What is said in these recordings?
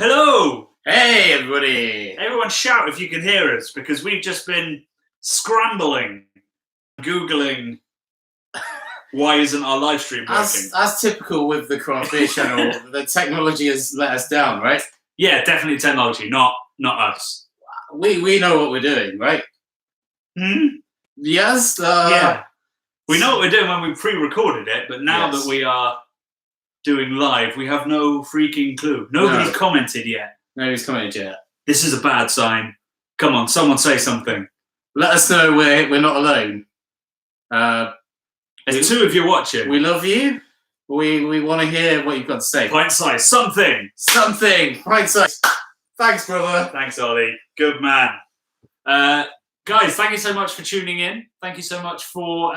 Hello! Hey, everybody! Everyone shout if you can hear us, because we've just been scrambling, Googling why isn't our live stream working. As typical with the Craft Beer channel, the technology has let us down, right? Yeah, definitely technology, not us. We know what we're doing, right? Yes? Yeah. We know what we're doing when we pre-recorded it, but now that we are doing live, we have no freaking clue. Nobody's commented yet. Nobody's commented yet. This is a bad sign. Come on, someone say something. Let us know we're not alone. There's two of you watching. We love you. We want to hear what you've got to say. Pint size, something. Pint size. Thanks, brother. Thanks, Ollie. Good man. Guys, thank you so much for tuning in. Thank you so much for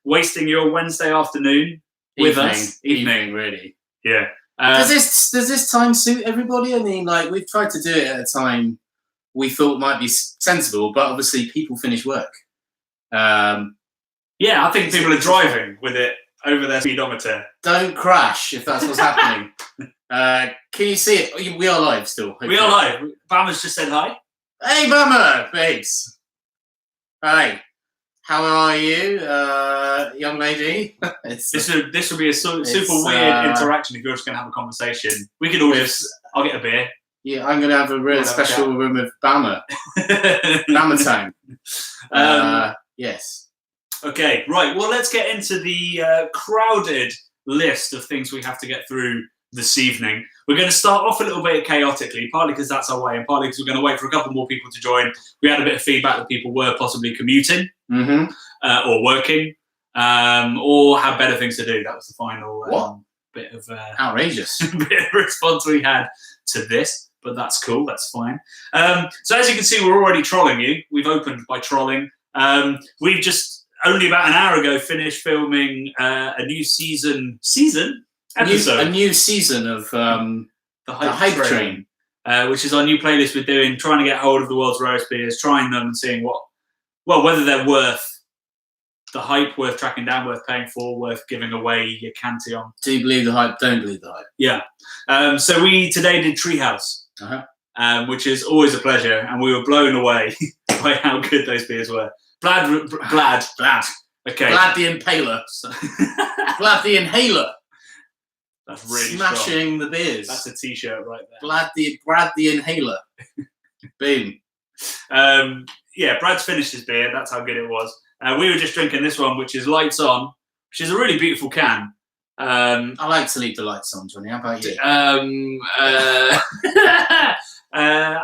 wasting your Wednesday afternoon with us. Evening, really. Yeah. Does this time suit everybody? I mean, like, we've tried to do it at a time we thought might be sensible, but obviously people finish work. Yeah, I think people are driving with it over their speedometer. Don't crash if that's what's happening. Can you see it? We are live still. Hopefully. We are live. Bama's just said hi. Hey, Bama, babes. Hi. How are you, young lady? This would be a super weird interaction if you're just going to have a conversation. We could all I'll get a beer. Yeah, I'm going to have a real special room of Bama. Bama time. Yes. Okay, right. Well, let's get into the crowded list of things we have to get through this evening. We're going to start off a little bit chaotically, partly because that's our way, and partly because we're going to wait for a couple more people to join. We had a bit of feedback that people were possibly commuting or working or had better things to do. That was the final bit of outrageous bit of response we had to this, but that's cool. That's fine. So as you can see, we're already trolling you. We've opened by trolling. We've just only about an hour ago finished filming a new episode. A new season of the Hype Train. Which is our new playlist we're doing, trying to get hold of the world's rarest beers, trying them and seeing whether they're worth the hype, worth tracking down, worth paying for, worth giving away your canty on. Do you believe the hype? Don't believe the hype. Yeah. So we today did Treehouse, which is always a pleasure, and we were blown away by how good those beers were. Blad. Okay. Blad the Impaler. Blad the Inhaler. That's really smashing strong. The beers. That's a t-shirt right there. Brad the Inhaler. Boom. Yeah, Brad's finished his beer. That's how good it was. We were just drinking this one, which is Lights On, which is a really beautiful can. I like to leave the lights on, Johnny. How about you? I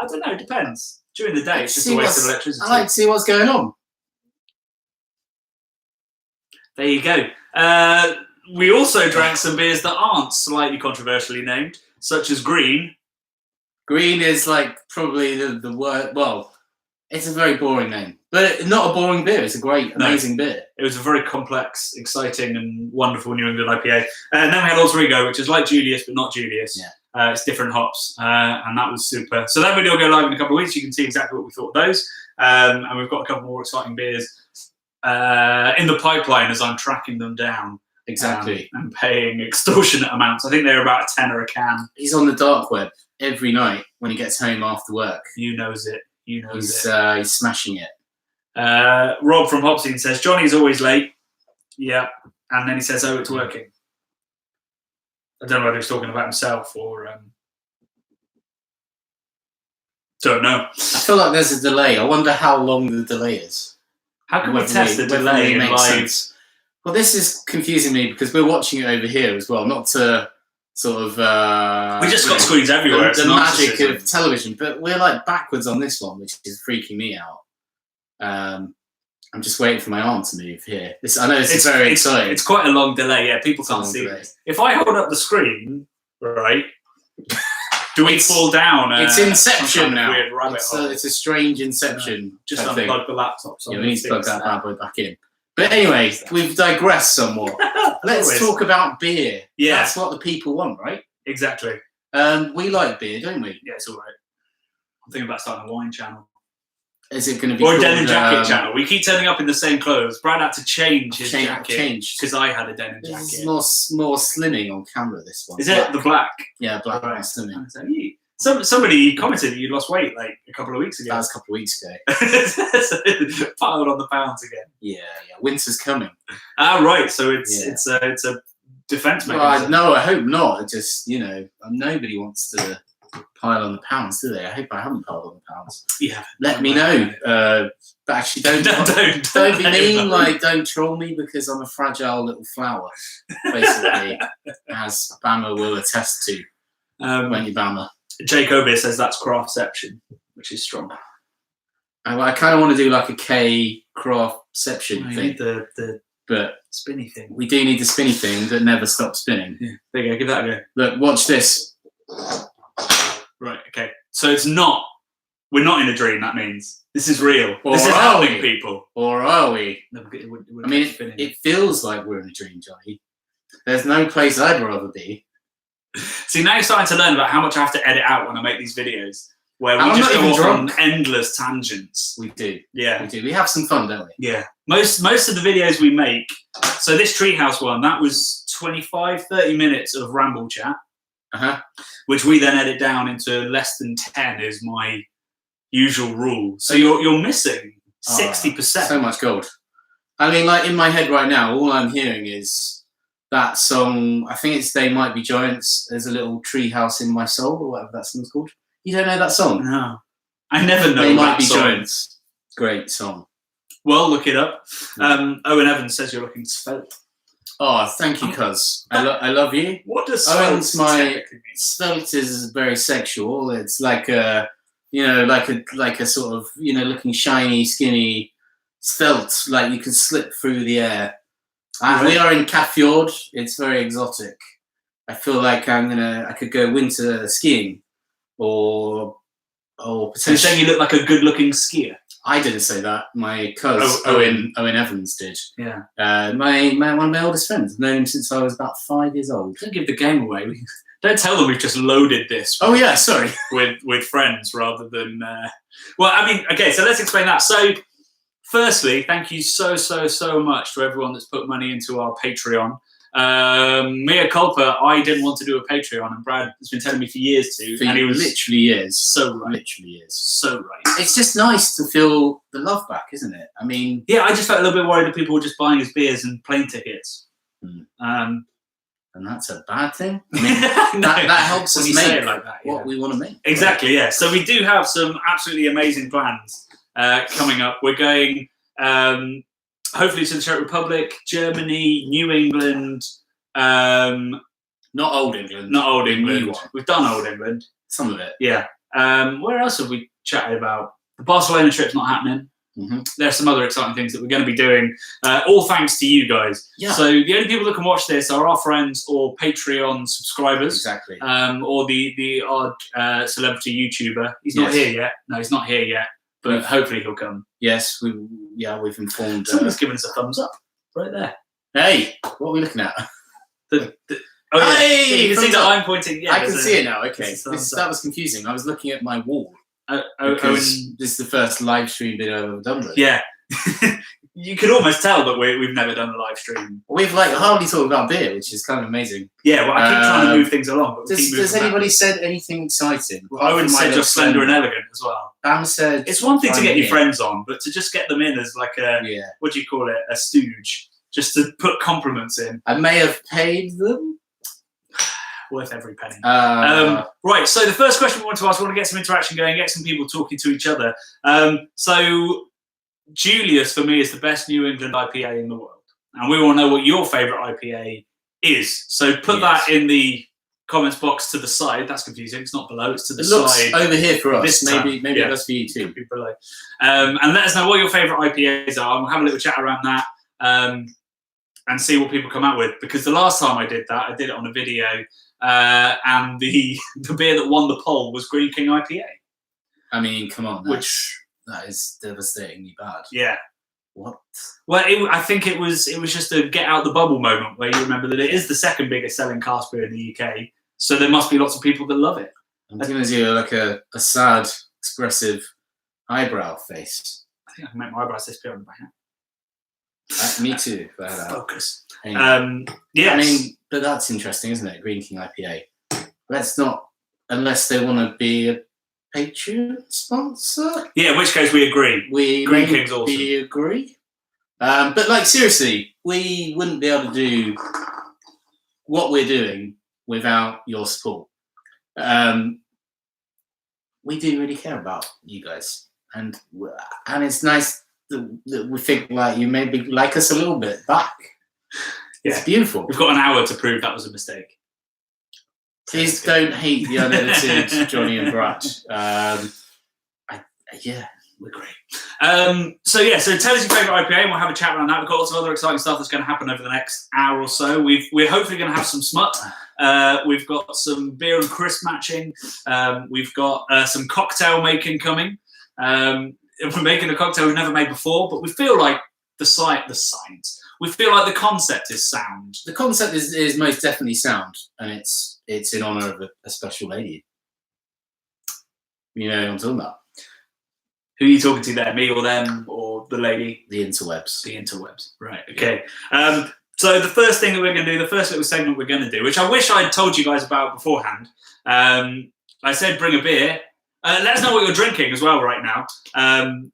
don't know. It depends. During the day, it's just a waste of electricity. I like to see what's going on. There you go. We also drank some beers that aren't slightly controversially named, such as Green. Green is like probably the word. Well, it's a very boring name, but not a boring beer. It's a great, amazing beer. It was a very complex, exciting, and wonderful New England IPA. And then we had Oswego, which is like Julius, but not Julius. Yeah. It's different hops, and that was super. So that video will go live in a couple of weeks. You can see exactly what we thought of those. And we've got a couple more exciting beers in the pipeline as I'm tracking them down. Exactly. And paying extortionate amounts. I think they're about a £10 a can. He's on the dark web every night when he gets home after work. You knows it. He's smashing it. Rob from Hopsine says, Johnny's always late. Yeah. And then he says, oh, it's working. I don't know whether he's talking about himself or... Don't know. I feel like there's a delay. I wonder how long the delay is. How can we test the delay in live? Well, this is confusing me because we're watching it over here as well, not to sort of... we just got screens everywhere. The magic of television, but we're like backwards on this one, which is freaking me out. I'm just waiting for my arm to move here. I know it's very exciting. It's quite a long delay, yeah. People can't see it. If I hold up the screen, right, do we fall down? It's Inception now. Weird rabbit hole. It's a strange Inception. Just unplug the laptop. Yeah, we need to plug that bad boy back in. But anyway, we've digressed somewhat. Let's talk about beer. Yeah. That's what the people want, right? Exactly. We like beer, don't we? Yeah, it's all right. I'm thinking about starting a wine channel. Is it going to be or a denim jacket channel? We keep turning up in the same clothes. Brad had to change his jacket because I had a denim jacket. It's more slimming on camera, this one. Is it the black? Yeah, black and slimming. So Somebody commented that you lost weight like a couple of weeks ago. That was a couple of weeks ago. Piled on the pounds again. Yeah. Winter's coming. Right. So it's a defense mechanism. No, I hope not. It just nobody wants to pile on the pounds, do they? I hope I haven't piled on the pounds. Yeah. Let me know. But actually, don't be mean. Like, don't troll me because I'm a fragile little flower, basically, as Bama will attest to. When you Bama. Jake Obier says that's craftception, which is strong. I kind of want to do like a K craftception thing. But spinny thing. We do need the spinny thing that never stops spinning. Yeah. There you go. Give that a go. Look, watch this. Right. Okay. So it's not. We're not in a dream. That means this is real. Or this is happening, people. Or are we? No, I mean, it feels like we're in a dream, Johnny. There's no place I'd rather be. See, now you're starting to learn about how much I have to edit out when I make these videos, where we just go off on endless tangents. We do. Yeah. We do. We have some fun, don't we? Yeah. Most of the videos we make, so this treehouse one, that was 25-30 minutes of ramble chat, which we then edit down into less than 10 is my usual rule. So you're missing 60%. So much gold. I mean, like in my head right now, all I'm hearing is that song. I think it's "They Might Be Giants." There's a little tree house in my soul, or whatever that song's called. You don't know that song? No, I never know. They Might Be song. Giants. Great song. Well, look it up. Owen Evans says you're looking svelte. Oh, thank you, cuz. I love you. What does Owen's svelte svelte is very sexual. It's like a like a sort of looking shiny, skinny, svelte, like you could slip through the air. We are in Cafjord. It's very exotic. I feel like I could go winter skiing, or potentially. So you're saying you look like a good-looking skier? I didn't say that. My cuz Owen Evans did. Yeah. One of my oldest friends. I've known him since I was about 5 years old. Don't give the game away. Don't tell them we've just loaded this. Oh yeah, sorry. with friends rather than. Well, I mean, okay. So let's explain that. So. Firstly, thank you so much to everyone that's put money into our Patreon. Mea culpa, I didn't want to do a Patreon, and Brad has been telling me for years to. And he was literally is. So right. Literally is. So right. It's just nice to feel the love back, isn't it? I mean... Yeah, I just felt a little bit worried that people were just buying us beers and plane tickets. And that's a bad thing? I mean, that helps us make like that, what we want to make. Exactly, right? Yeah. So we do have some absolutely amazing plans. Coming up, we're going hopefully to the Czech Republic, Germany, New England. Not old England. Not old England. We've done old England. Some of it. Yeah. Where else have we chatted about? The Barcelona trip's not happening. There's some other exciting things that we're going to be doing, all thanks to you guys. Yeah. So the only people that can watch this are our friends or Patreon subscribers. Exactly. Or the odd celebrity YouTuber. He's not here yet. No, he's not here yet. But hopefully he'll come. Yes, we've informed. Someone's given us a thumbs up right there. Hey, what are we looking at? Hey, you can see that I'm pointing. Yeah, I can see it now. Okay, that was confusing. I was looking at my wall. This is the first live stream video I've ever done. Yeah, you could almost tell that we've never done a live stream. We've hardly talked about beer, which is kind of amazing. Yeah, well, I keep trying to move things along. But does anybody said anything exciting? Well, I would say just slender and elegant as well. Bam said it's one thing to get your friends on, but to just get them in as like a what do you call it, a stooge, just to put compliments in. I may have paid them. Worth every penny. Right, so the first question we want to ask, we want to get some interaction going, get some people talking to each other. So Julius, for me, is the best New England IPA in the world. And we want to know what your favourite IPA is. So put that in the comments box to the side. That's confusing. It's not below, it's to the side. Over here for us. Maybe that's for you too. Below. And let us know what your favourite IPAs are. We'll have a little chat around that and see what people come out with. Because the last time I did that, I did it on a video. And the beer that won the poll was Green King IPA. I mean, come on. That is devastatingly bad. Yeah. What? Well, I think it was just a get out the bubble moment where you remember that it is the second biggest selling cask beer in the UK. So there must be lots of people that love it. I'm going to do like a sad, expressive eyebrow face. I think I can make my eyebrows disappear on the back. Me too. Focus. Yes. I mean, but that's interesting, isn't it? Green King IPA. Let's not unless they want to be a Patreon sponsor. Yeah, in which case we agree. Green King's awesome. We agree. But like seriously, we wouldn't be able to do what we're doing without your support. We do really care about you guys, and it's nice that we think like you maybe like us a little bit back. Yeah. It's beautiful. We've got an hour to prove that was a mistake. Please don't hate the unedited Johnny and Brad. Yeah, we're great. So tell us your favourite IPA and we'll have a chat around that. We've got lots of other exciting stuff that's going to happen over the next hour or so. We're hopefully going to have some smut. We've got some beer and crisp matching. We've got some cocktail making coming. We're making a cocktail we've never made before, but we feel like the science. We feel like the concept is sound. The concept is most definitely sound, and it's in honour of a special lady. You know what I'm talking about? Who are you talking to there? Me or them or the lady? The interwebs. The interwebs. Right. Okay. So the first thing that we're going to do, the first little segment we're going to do, which I wish I'd told you guys about beforehand. I said bring a beer. Let us know what you're drinking as well right now.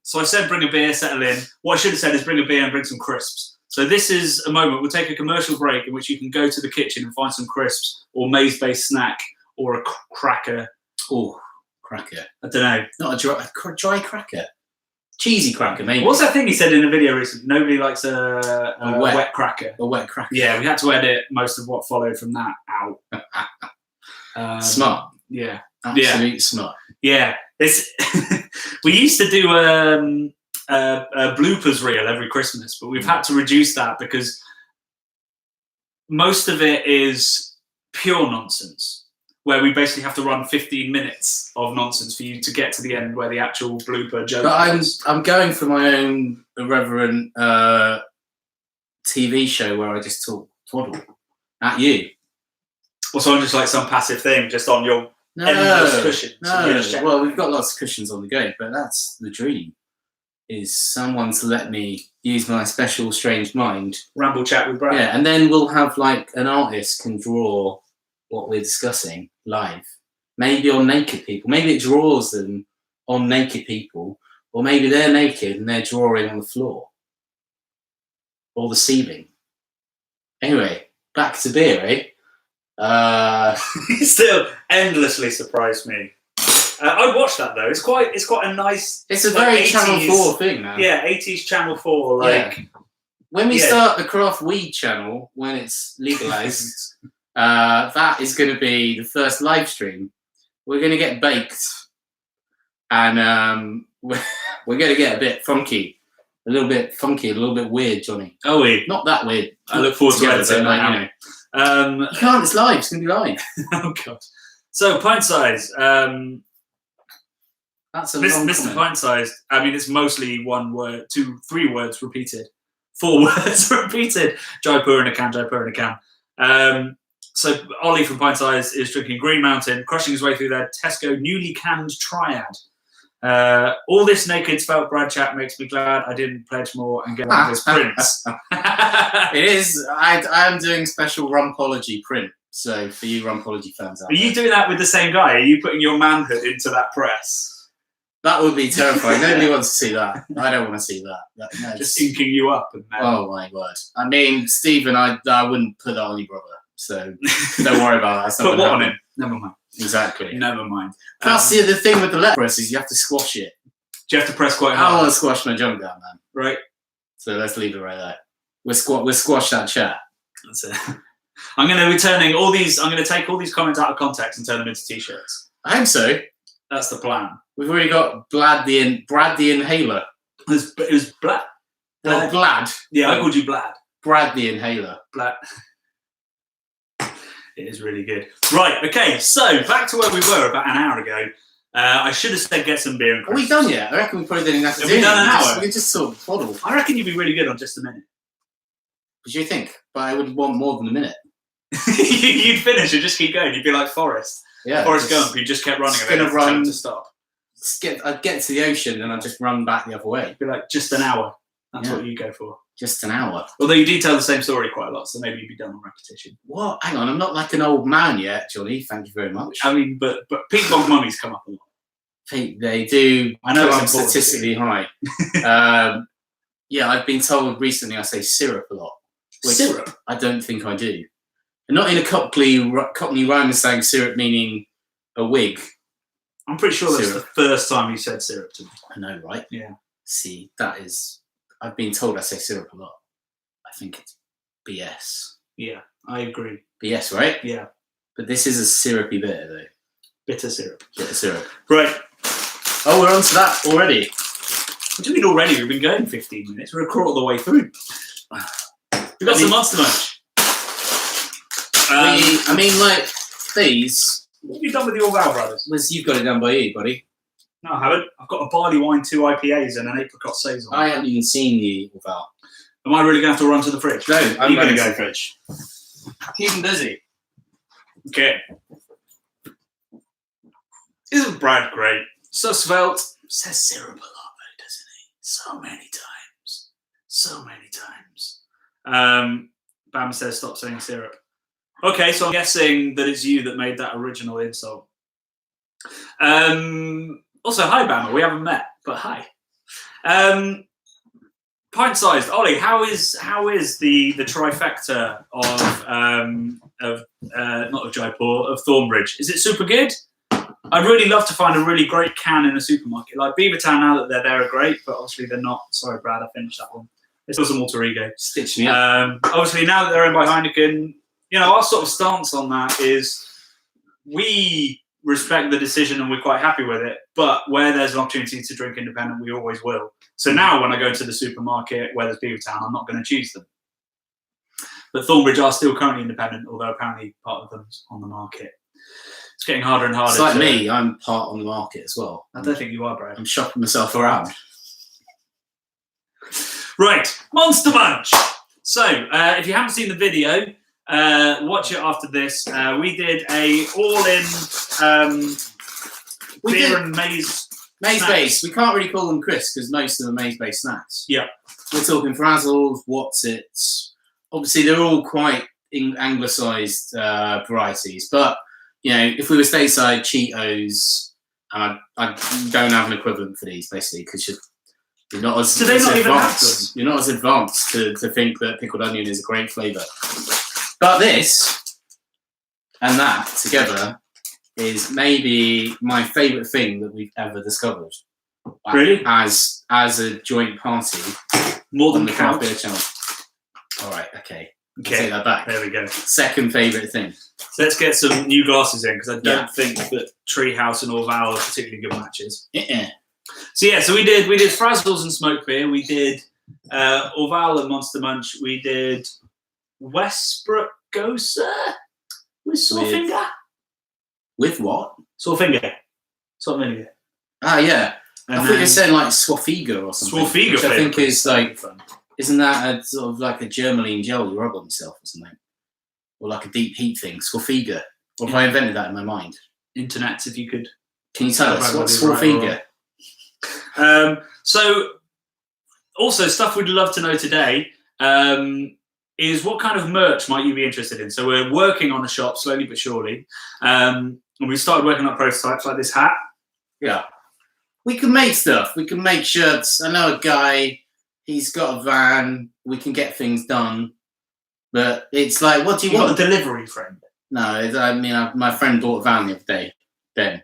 So I said bring a beer, settle in. What I should have said is bring a beer and bring some crisps. So this is a moment. We'll take a commercial break in which you can go to the kitchen and find some crisps or maize-based snack or a cracker. Oh, cracker. I don't know. Not a dry cracker. Cheesy cracker, maybe. What's that thing he said in a video recently? Nobody likes a wet cracker. A wet cracker. Yeah, we had to edit most of what followed from that out. Smart. Yeah. Absolute smart. Yeah. It's we used to do a bloopers reel every Christmas, but we've had to reduce that because most of it is pure nonsense, where we basically have to run 15 minutes of nonsense for you to get to the end where the actual blooper joke is. I'm going for my own irreverent TV show where I just talk twaddle at you. Or so I'm just like some passive thing just on your endless cushions. No, well, we've got lots of cushions on the go, but that's the dream. Is someone to let me use my special strange mind. Ramble chat with Brad. Yeah, and then we'll have like an artist can draw what we're discussing live. Maybe on naked people. Maybe it draws them on naked people. Or maybe they're naked and they're drawing on the floor. Or the ceiling. Anyway, back to beer, eh? You still endlessly surprised me. I'd watch that though. It's quite a nice. It's a very 80s, Channel 4 thing now. Yeah, 80s Channel 4. Like when we start the craft weed channel, when it's legalized, that is going to be the first live stream. We're going to get baked, and we're going to get a bit funky, a little bit weird, Johnny. Oh, weird. Not that weird. I look forward to editing that now. You can't. It's live. It's going to be live. Oh god. So pint size. That's a Mr. Pint Sized. I mean, it's mostly 1 word, 2, 3 words repeated, 4 words repeated. Jaipur in a can, Jaipur in a can. So Ollie from Pint Size is drinking Green Mountain, crushing his way through their Tesco newly canned Triad. All this naked spelt Brad chat makes me glad I didn't pledge more and get one of his prints. It is. I'm doing special Rumpology print. So for you Rumpology fans out there. Are you doing that with the same guy? Are you putting your manhood into that press? That would be terrifying. Nobody wants to see that. I don't want to see that. Just inking you up. And oh my word. I mean, Stephen, I wouldn't put that on your brother. So don't worry about that. Put what on him? Never mind. Exactly. Never mind. Plus, the thing with the letter press is you have to squash it. Do you have to press quite hard? I want to squash my junk down, man. Right. So let's leave it right there. We'll squash that chat. That's it. I'm going to be turning all these. I'm going to take all these comments out of context and turn them into t-shirts. I hope so. That's the plan. We've already got Brad the Inhaler. It was Blad. Oh, Blad. Yeah, I called you Blad. Brad the Inhaler. Blad. It is really good. Right, okay, so back to where we were about an hour ago. I should have said get some beer and crisps. Are we done yet? I reckon we probably didn't have to do it. Have we done an hour? We can just sort of twaddle. I reckon you'd be really good on just a minute. What do you think? But I would want more than a minute. You'd finish and just keep going. You'd be like Forrest. Yeah, Forrest Gump. You just kept running. Run to stop. I'd get to the ocean and I'd just run back the other way. It'd be like just an hour. That's what you go for. Just an hour. Although you do tell the same story quite a lot, so maybe you'd be done on repetition. What? Hang on, I'm not like an old man yet, Johnny. Thank you very much. I mean, but Pink Bog Mummies come up a lot. They do. I know come it's up important statistically high. Yeah, I've been told recently I say syrup a lot. Which Syrup? I don't think I do. And not in a Cockney rhyme saying syrup meaning a wig. I'm pretty sure that's Syrup. the first time you said syrup to me. I know, right? Yeah. See, that is. I've been told I say syrup a lot. I think it's BS. Yeah, I agree. BS, right? Yeah. But this is a syrupy bitter, though. Bitter syrup. Bitter syrup. Right. Oh, we're on to that already. What do you mean already? We've been going 15 minutes. We're a quarter of the way through. We've got some Monster Munch. I mean, like, these. What have you done with the Orval Brothers? You've got it done by you, buddy. No, I haven't. I've got a barley wine, 2 IPAs, and an apricot saison. I haven't even seen the Orval. Am I really going to have to run to the fridge? No, I'm going to go go fridge. Keep him busy. Okay. Isn't Brad great? So svelte. Says syrup a lot, though, doesn't he? So many times. So many times. Bam says stop saying syrup. Okay, so I'm guessing that it's you that made that original insult. Also, hi, Bama. We haven't met, but hi. Pint-sized Ollie. How is the trifecta of not of Jaipur, of Thornbridge? Is it super good? I'd really love to find a really great can in a supermarket. Like Beavertown, now that they're there, are great, but obviously they're not. Sorry, Brad, I finished that one. It's still some alter ego. Stitch me up. Obviously, now that they're owned by Heineken, our sort of stance on that is we respect the decision and we're quite happy with it. But where there's an opportunity to drink independent, we always will. So now when I go to the supermarket where there's Beavertown, I'm not going to choose them. But Thornbridge are still currently independent, although apparently part of them's on the market. It's getting harder and harder. It's like me, I'm part on the market as well. I don't think you are, Brad. I'm shopping myself around. Right, Monster Munch. So, if you haven't seen the video, watch it after this. We did a all-in beer and maize. Maize-based. We can't really call them crisps because most of them are maize-based snacks. Yeah. We're talking Frazzles, Whatsits. Obviously, they're all quite anglicised varieties, but if we were stateside, Cheetos, I don't have an equivalent for these, basically, because you're not as, advanced. You're not as advanced to think that pickled onion is a great flavour. But this and that together is maybe my favourite thing that we've ever discovered. Really? As a joint party. More than the craft beer channel. All right, okay. Take that back. There we go. Second favourite thing. So let's get some new glasses in because I don't think that Treehouse and Orval are particularly good matches. So we did Frazzles and smoked beer. We did Orval and Monster Munch. We did Westbrook Gosa with Sawfinger. With what? Sawfinger. Sawfinger. Ah, yeah. And I thought you were saying like Swafiga or something. Swafiga, which I think is like, isn't that a sort of like a Germaline gel you rub on yourself or something? Or like a deep heat thing, Swafiga. Or have I invented that in my mind? Internets, if you could. Can you tell us what's Swafiga? So, also stuff we'd love to know today is what kind of merch might you be interested in? So we're working on a shop slowly but surely, and we started working on prototypes like this hat. Yeah, we can make stuff. We can make shirts. I know a guy. He's got a van. We can get things done. But it's like, what do you want? Got a delivery friend? No, I mean, my friend bought a van the other day,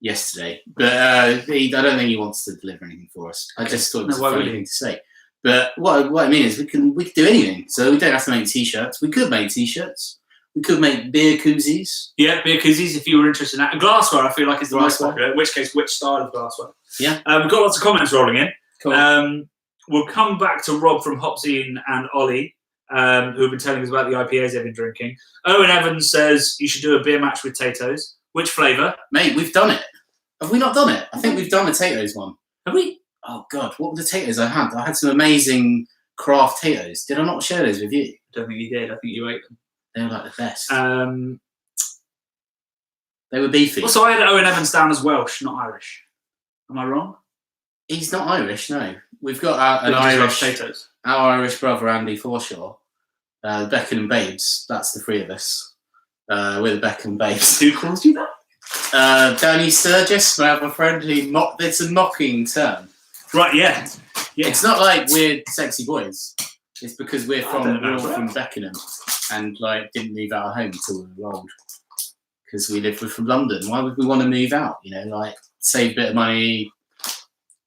yesterday. But I don't think he wants to deliver anything for us. I just thought it was a funny thing to say. But what I mean is we can do anything. So we don't have to make T-shirts. We could make T-shirts. We could make beer koozies. Yeah, beer koozies if you were interested in that. And glassware, I feel like, is the most popular. In which case, which style of glassware? Yeah. We've got lots of comments rolling in. Cool. We'll come back to Rob from Hopzine and Ollie, who have been telling us about the IPAs they've been drinking. Owen Evans says you should do a beer match with Tato's. Which flavour? Mate, we've done it. Have we not done it? I think we've done the Tato's one. Have we? Oh, God. What were the Tato's I had? I had some amazing craft Tato's. Did I not share those with you? I don't think you did. I think you ate them. They were like the best. They were beefy. Also, I had Owen Evans down as Welsh, not Irish. Am I wrong? He's not Irish, no. We've got An Irish potatoes. Our Irish brother Andy Forshaw, the Beckham Babes. That's the three of us. We're the Beckham Babes. Who calls you that? Danny Sturgis, my other friend. It's a mocking term. Right, yeah. It's not like we're sexy boys. It's because we're all from Beckenham and like didn't move out of home until we were old. Because we live from London. Why would we want to move out? You know, like save a bit of money,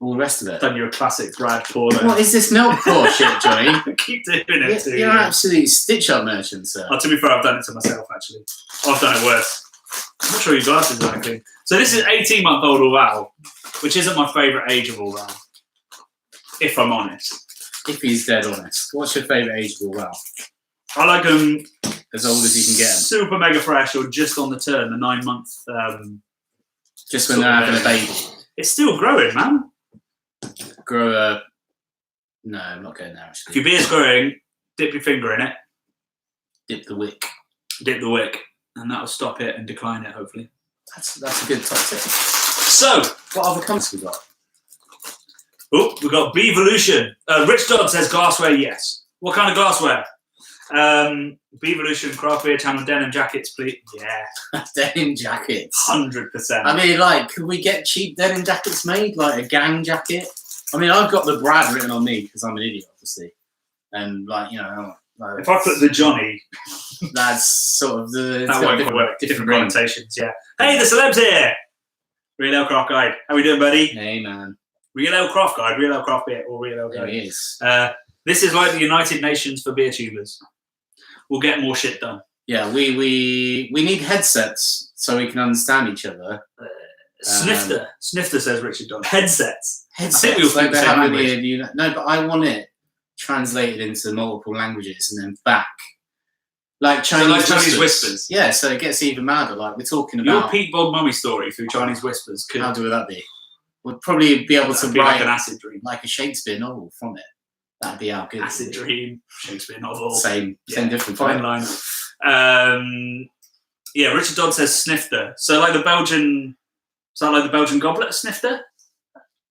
all the rest of it. Done your classic Brad Porter. What is this milk pour shit, Johnny? Keep doing it too. You're an absolute stitch-up merchant, sir. Oh, to be fair, I've done it to myself, actually. I've done it worse. I'm not sure your glasses are clean. So this is 18-month-old Orval, which isn't my favourite age of Orval, if I'm honest. If he's dead honest. What's your favourite age of Orval? I like them as old as you can get them. Super mega fresh or just on the turn, the 9-month. Just when they're having a baby. It's still growing, man. Grow a... No, I'm not going there, actually. If your beer's growing, dip your finger in it. Dip the wick. Dip the wick. And that'll stop it and decline it, hopefully. That's a good top tip. So, what other comments we got? Oh, we've got Beevolution. Rich Dodd says glassware, yes. What kind of glassware? Beevolution, craft beer channel, denim jackets, please. Yeah. Denim jackets. 100%. I mean, like, could we get cheap denim jackets made? Like a gang jacket? I mean, I've got the Brad written on me because I'm an idiot, obviously. And, like, you know... Like, if I put the Johnny... That's sort of the... That won't work. Different connotations, yeah. Hey, the celeb's here! Real Ale Craft Guide. How we doing, buddy? Hey, man. Real Ale Craft Guide, Real Ale Craft Beer, or Real Ale Guide. There he is. This is like the United Nations for beer tubers. We'll get more shit done. Yeah, we need headsets so we can understand each other. Snifter. Snifter says Richard Don. Headsets. I think we'll like the same language. No, but I want it translated into multiple languages and then back. Like Chinese whispers. Yeah, so it gets even madder. Like we're talking about your Pete Bog Mummy story through Chinese whispers. How would that be? We'd probably be able to write like an acid dream, like a Shakespeare novel from it. That'd be how good. Acid dream, Shakespeare novel. Same different. Fine line. Yeah, Richard Dodd says snifter. So like the Belgian. Is that like the Belgian goblet snifter?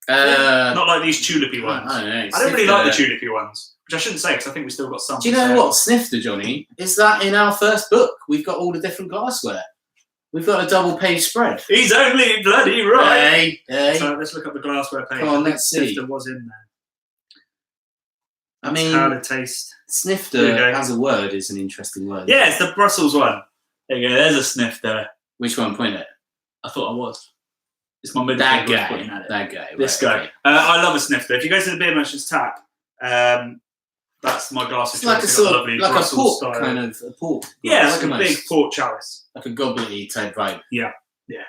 Not like these tulipy ones. I don't know. I don't really like the tulipy ones, which I shouldn't say because I think we still got some. Do you know what snifter, Johnny? Is that in our first book? We've got all the different glassware. We've got a double-page spread. He's only bloody right. Hey. So let's look up the glassware page. Come on, let's see. Snifter was in there. I mean, how to taste. Snifter as a word is an interesting word. Yeah, it's the Brussels one. There you go. There's a snifter. Which one? Point it. I thought I was. It's my middle that finger guy. pointing at it. That guy. This right, guy. okay. I love a snifter. If you go to the beer merchant's tap, that's my glass of It's like a sort of like Brussels a port style. kind of a port. Yeah, like almost. a big port chalice. Like a goblet-y type vibe. Yeah,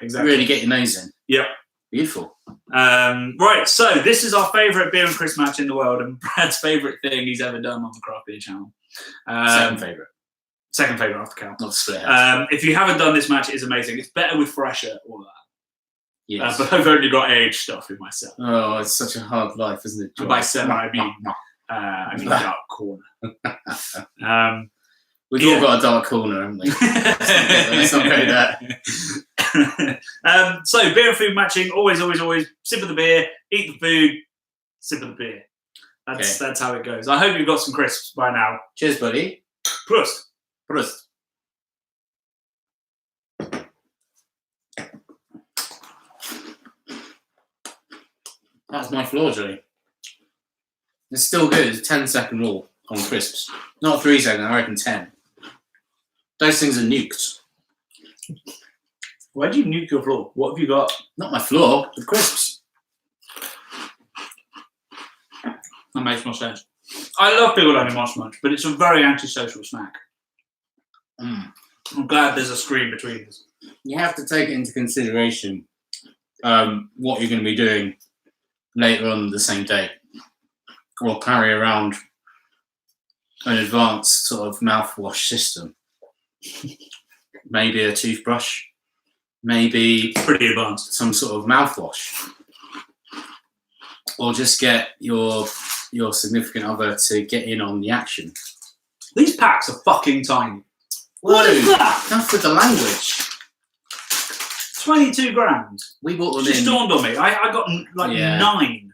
exactly. Really get your nose in. Yep. Beautiful. Right, so this is our favourite beer and Chris match in the world, and Brad's favourite thing he's ever done on the Craft Beer channel. Second favourite. Second favourite after Cal. Not split. If you haven't done this match, it is amazing. It's better with fresher, all that. Yes. But I've only got aged stuff in myself. Oh, it's such a hard life, isn't it? And by seven, I mean dark corner. We've all got a dark corner, haven't we? Let's not go there. So beer and food matching, always sip of the beer, eat the food, sip of the beer. That's how it goes. I hope you've got some crisps by now. Cheers, buddy. Prost. Prost. That's my floor, Johnny. It's still good. It's a 10-second rule on crisps. Not 3 seconds, I reckon 10. Those things are nuked. Why do you nuke your floor? What have you got? Not my floor, the crisps. That makes more sense. I love people only Moss Munch, but it's a very antisocial snack. I'm glad there's a screen between us. You have to take it into consideration what you're going to be doing later on the same day, or carry around an advanced sort of mouthwash system. Maybe a toothbrush, maybe pretty advanced, some sort of mouthwash, or just get your significant other to get in on the action. These packs are fucking tiny. What is that? Enough with the language. 22 grams. We bought them Just in. dawned on me. I got like 9.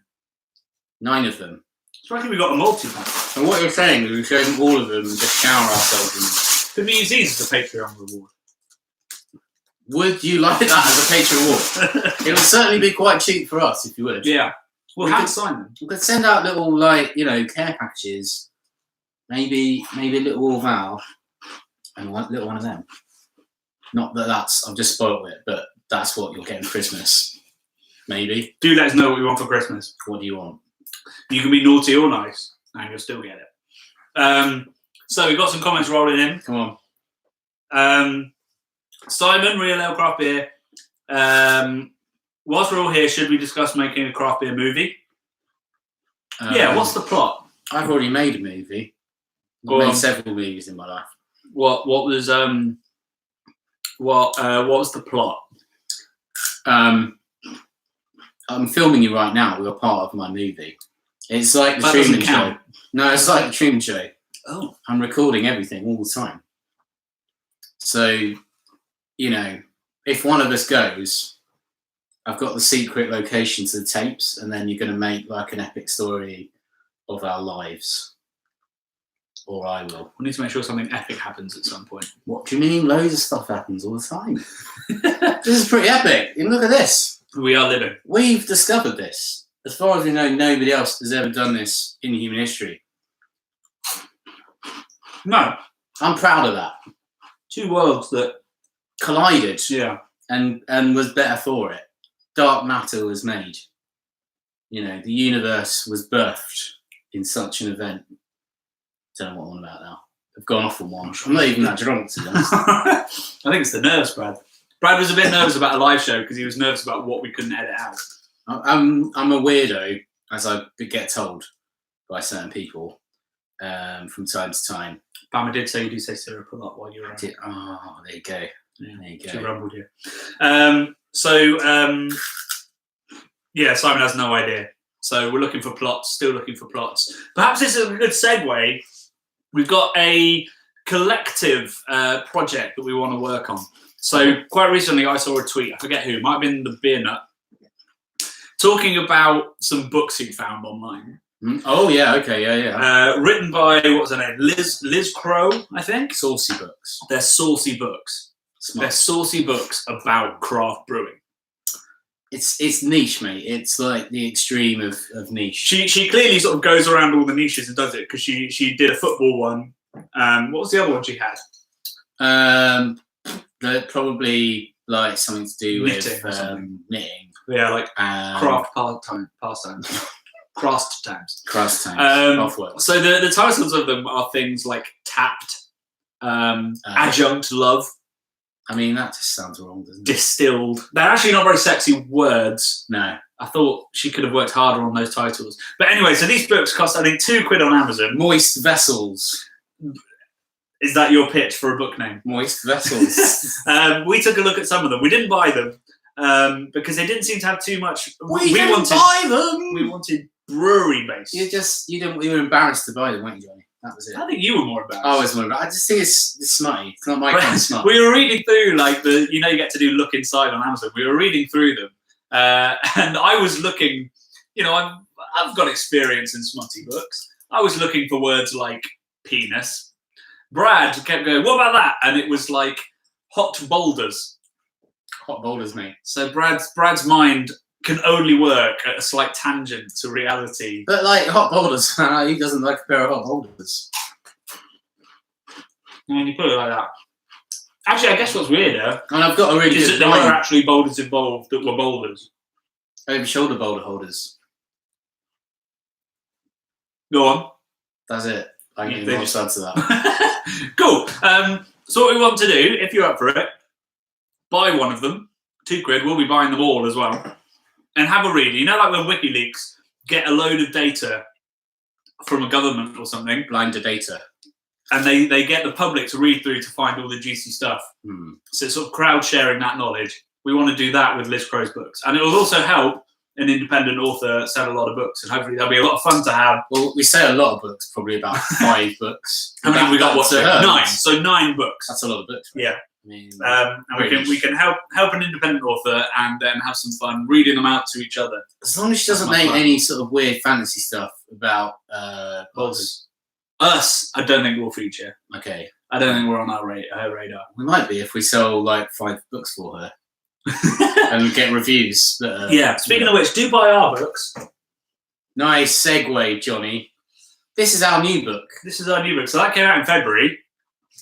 9 of them. So I reckon we got a multi-pack. And what you're saying is we show them all of them and just shower ourselves Could we use these as a Patreon reward? Would you like that as a Patreon reward? It would certainly be quite cheap for us if you would. Yeah. We'll We hand could- sign them. We could send out little, like, care packages. Maybe a little Val and one little one of them. Not that I've just spoiled it, but that's what you'll get for Christmas. Maybe. Do let us know what we want for Christmas. What do you want? You can be naughty or nice, and you'll still get it. So we've got some comments rolling in. Come on. Simon, Real Ale Craft Beer. Whilst we're all here, should we discuss making a craft beer movie? Yeah, what's the plot? I've already made a movie. I've made several movies in my life. What was the plot? I'm filming you right now. You're part of my movie. It's like the That Truman doesn't Show. count. No, it's like the Truman Show. Oh. I'm recording everything all the time. So, if one of us goes, I've got the secret location to the tapes, and then you're going to make like an epic story of our lives. Or I will. We need to make sure something epic happens at some point. What do you mean? Loads of stuff happens all the time. This is pretty epic. And look at this. We are living. We've discovered this. As far as we know, nobody else has ever done this in human history. No. I'm proud of that. Two worlds that Collided. Yeah. And was better for it. Dark matter was made. The universe was birthed in such an event. Don't know what I'm on about now. I've gone off on one. I'm not even that drunk, to be honest. I think it's the nerves, Brad. Brad was a bit nervous about a live show because he was nervous about what we couldn't edit out. I'm a weirdo, as I get told by certain people from time to time. Bama did say you do say syrup a lot while you were on. Oh, there you go. Yeah, there you she go. rumbled you. Yeah, Simon has no idea. So we're looking for plots, still looking for plots. Perhaps this is a good segue. We've got a collective project that we want to work on. So quite recently I saw a tweet, I forget who, it might have been the Beer Nut, talking about some books he found online. Oh, yeah, okay, yeah. Written by, what was her name? Liz Crow, I think? Saucy books. They're saucy books. Smart. They're saucy books about craft brewing. It's niche, mate. It's like the extreme of niche. She clearly sort of goes around all the niches and does it, because she did a football one. What was the other one she had? They're probably like something to do Knitting or with something. knitting. Yeah, like craft pastimes. Craft times. Cross times. Off work. So the titles of them are things like Tapped, Adjunct Love, I mean, that just sounds wrong, doesn't it? Distilled. They're actually not very sexy words. No. I thought she could have worked harder on those titles. But anyway, so these books cost, I think, £2 on Amazon. Moist Vessels. Is that your pitch for a book name? Moist Vessels. We took a look at some of them. We didn't buy them because they didn't seem to have too much. We didn't buy them! We wanted brewery based. You were embarrassed to buy them, weren't you, Johnny? That was it. I think you were more embarrassed. I was more embarrassed. I just think it's smutty. It's not my kind of smut. We were reading through, like, you get to do look inside on Amazon. We were reading through them. And I was looking, I've got experience in smutty books. I was looking for words like penis. Brad kept going, what about that? And it was like hot boulders. Hot boulders, mate. So Brad's mind can only work at a slight tangent to reality. But like hot boulders, he doesn't like a pair of hot boulders. When you put it like that. Actually, I guess what's weirder And I've got a really is good that there were line. actually boulders involved that were boulders. Over shoulder boulder holders. Go on. That's it. I Yeah, can they give more just- side to that. Cool. So what we want to do, if you're up for it, buy one of them. £2. We'll be buying them all as well. And have a read. Like when WikiLeaks get a load of data from a government or something, Blind to data. and they get the public to read through to find all the juicy stuff. So it's sort of crowd sharing that knowledge. We want to do that with Liz Crow's books. And it will also help an independent author sell a lot of books. And hopefully that'll be a lot of fun to have. Well, we say a lot of books, probably about 5 books. How many we got? What's That's it? a 9. So 9 books. That's a lot of books. Yeah. I mean, and we can help an independent author and then have some fun reading them out to each other. As long as she doesn't make any sort of weird fantasy stuff about us, I don't think we'll feature. Okay. I don't think we're on her radar. We might be if we sell like 5 books for her and get reviews. But, yeah. Speaking of which, do buy our books. Nice segue, Johnny. This is our new book. So that came out in February.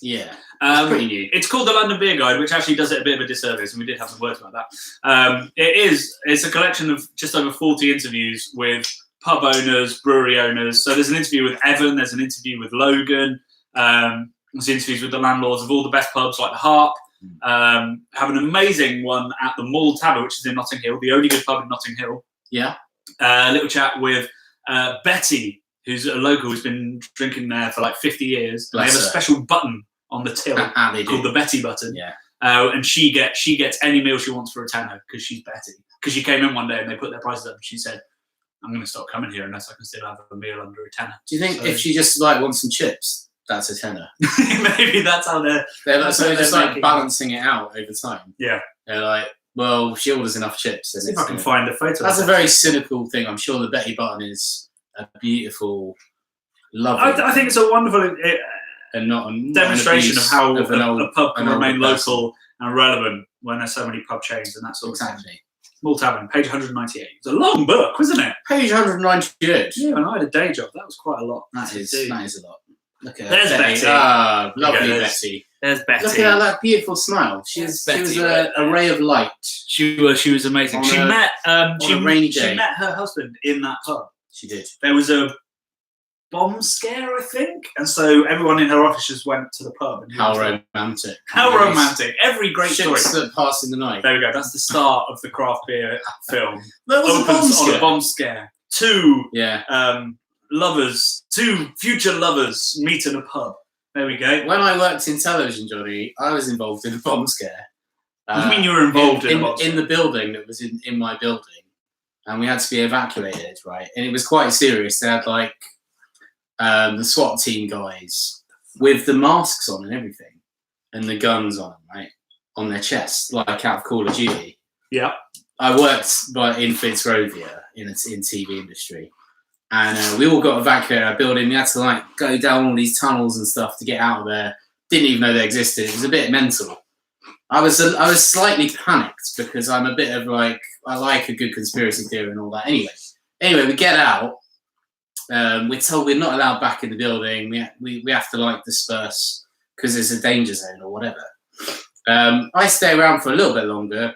Yeah. It's pretty new. It's called The London Beer Guide, which actually does it a bit of a disservice, and we did have some words about that. It's a collection of just over 40 interviews with pub owners, brewery owners. So there's an interview with Evan, there's an interview with Logan, there's interviews with the landlords of all the best pubs like the Harp. Have an amazing one at the Mall Tavern, which is in Notting Hill, the only good pub in Notting Hill. Yeah. A little chat with Betty, who's a local who's been drinking there for like 50 years. They have a special button on the till called the Betty button. Yeah. And she gets any meal she wants for a tenner because she's Betty. Because she came in one day and they put their prices up and she said, I'm going to stop coming here unless I can still have a meal under a tenner. Do you think if she just like wants some chips, that's a tenner? Maybe that's how they're just like balancing it out over time. Yeah. They're like, well, she orders enough chips. See if I can find a photo. That's a very cynical thing. I'm sure the Betty button is a beautiful, lovely. I think it's a wonderful and not demonstration of how a pub can remain person. local and relevant when there's so many pub chains and that sort of thing. Exactly. Mall Tavern, page 198. It's a long book, wasn't it? Page 198. Yeah, and I had a day job. That was quite a lot. That is a lot. Look at There's Betty. Ah, lovely Betty. There's Betty. Look at that beautiful smile. She was a ray of light. She was amazing. She met her husband in that pub. She did. There was a bomb scare, I think, and so everyone in her office just went to the pub. And How romantic! How romantic! Every great story. Ships that pass in the night. There we go. That's the start of the craft beer film. There was Opens on a bomb scare. Two future lovers meet in a pub. There we go. When I worked in television, Johnny, I was involved in a bomb scare. What do you mean you were involved in the building that was in my building, and we had to be evacuated, right? And it was quite serious. They had like the SWAT team guys with the masks on and everything, and the guns on them, right, on their chest, like out of Call of Duty. Yeah. I worked in Fitzrovia in TV industry, and we all got evacuated our building. We had to like go down all these tunnels and stuff to get out of there. Didn't even know they existed. It was a bit mental. I was slightly panicked because I'm a bit of like, I like a good conspiracy theory and all that. Anyway, we get out. We're told we're not allowed back in the building. We have to like disperse because it's a danger zone or whatever. I stay around for a little bit longer,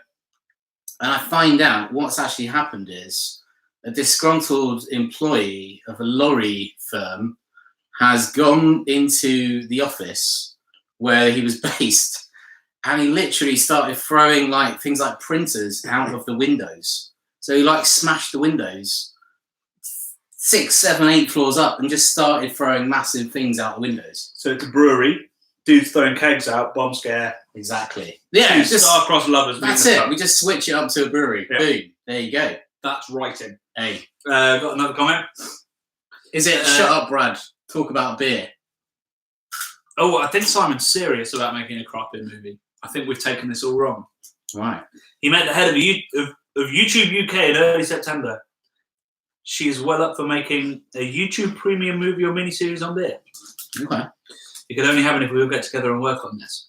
and I find out what's actually happened is a disgruntled employee of a lorry firm has gone into the office where he was based, and he literally started throwing like things like printers out of the windows. So he like smashed the windows 6, 7, 8 floors up and just started throwing massive things out the windows. So it's a brewery. Dudes throwing kegs out, bomb scare. Exactly. Yeah, just star-crossed lovers. That's it. We just switch it up to a brewery. Yeah. Boom. There you go. That's writing. Hey. Got another comment? Is it shut up, Brad? Talk about beer. Oh, I think Simon's serious about making a craft beer movie. I think we've taken this all wrong. Right. He met the head of YouTube UK in early September. She is well up for making a YouTube premium movie or miniseries on beer. Okay. It could only happen if we all get together and work on this.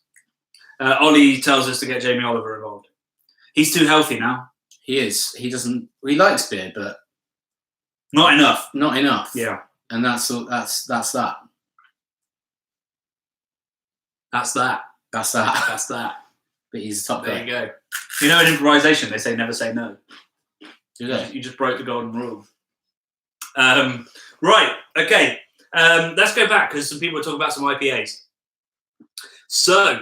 Ollie tells us to get Jamie Oliver involved. He's too healthy now. He is. He doesn't. He likes beer, but not enough. Not enough. Yeah. And that's that. That's that. That's that. That's that. But he's a top guy. There you go. You know, in improvisation, they say never say no. Do they? You just broke the golden rule. Right. Okay. Let's go back because some people are talking about some IPAs. So,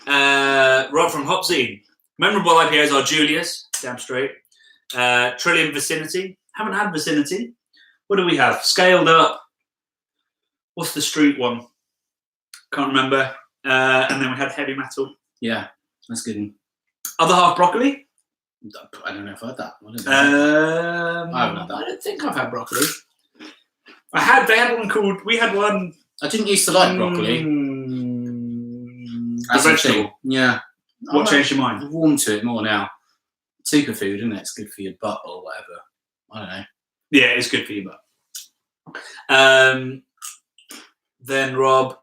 right from Hopzine, memorable IPAs are Julius, damn straight. Trillium Vicinity. Haven't had Vicinity. What do we have? Scaled Up. What's the street one? Can't remember. And then we had Heavy Metal. Yeah, that's good. Other Half Broccoli. I don't know if I've had that. I haven't had that. I don't think I've had broccoli. They had one called. We had one. I didn't used to like broccoli. The vegetable. Yeah. What changed your mind? I've warmed to it more now. Superfood, isn't it? It's good for your butt or whatever. I don't know. Yeah, it's good for your butt. Then Rob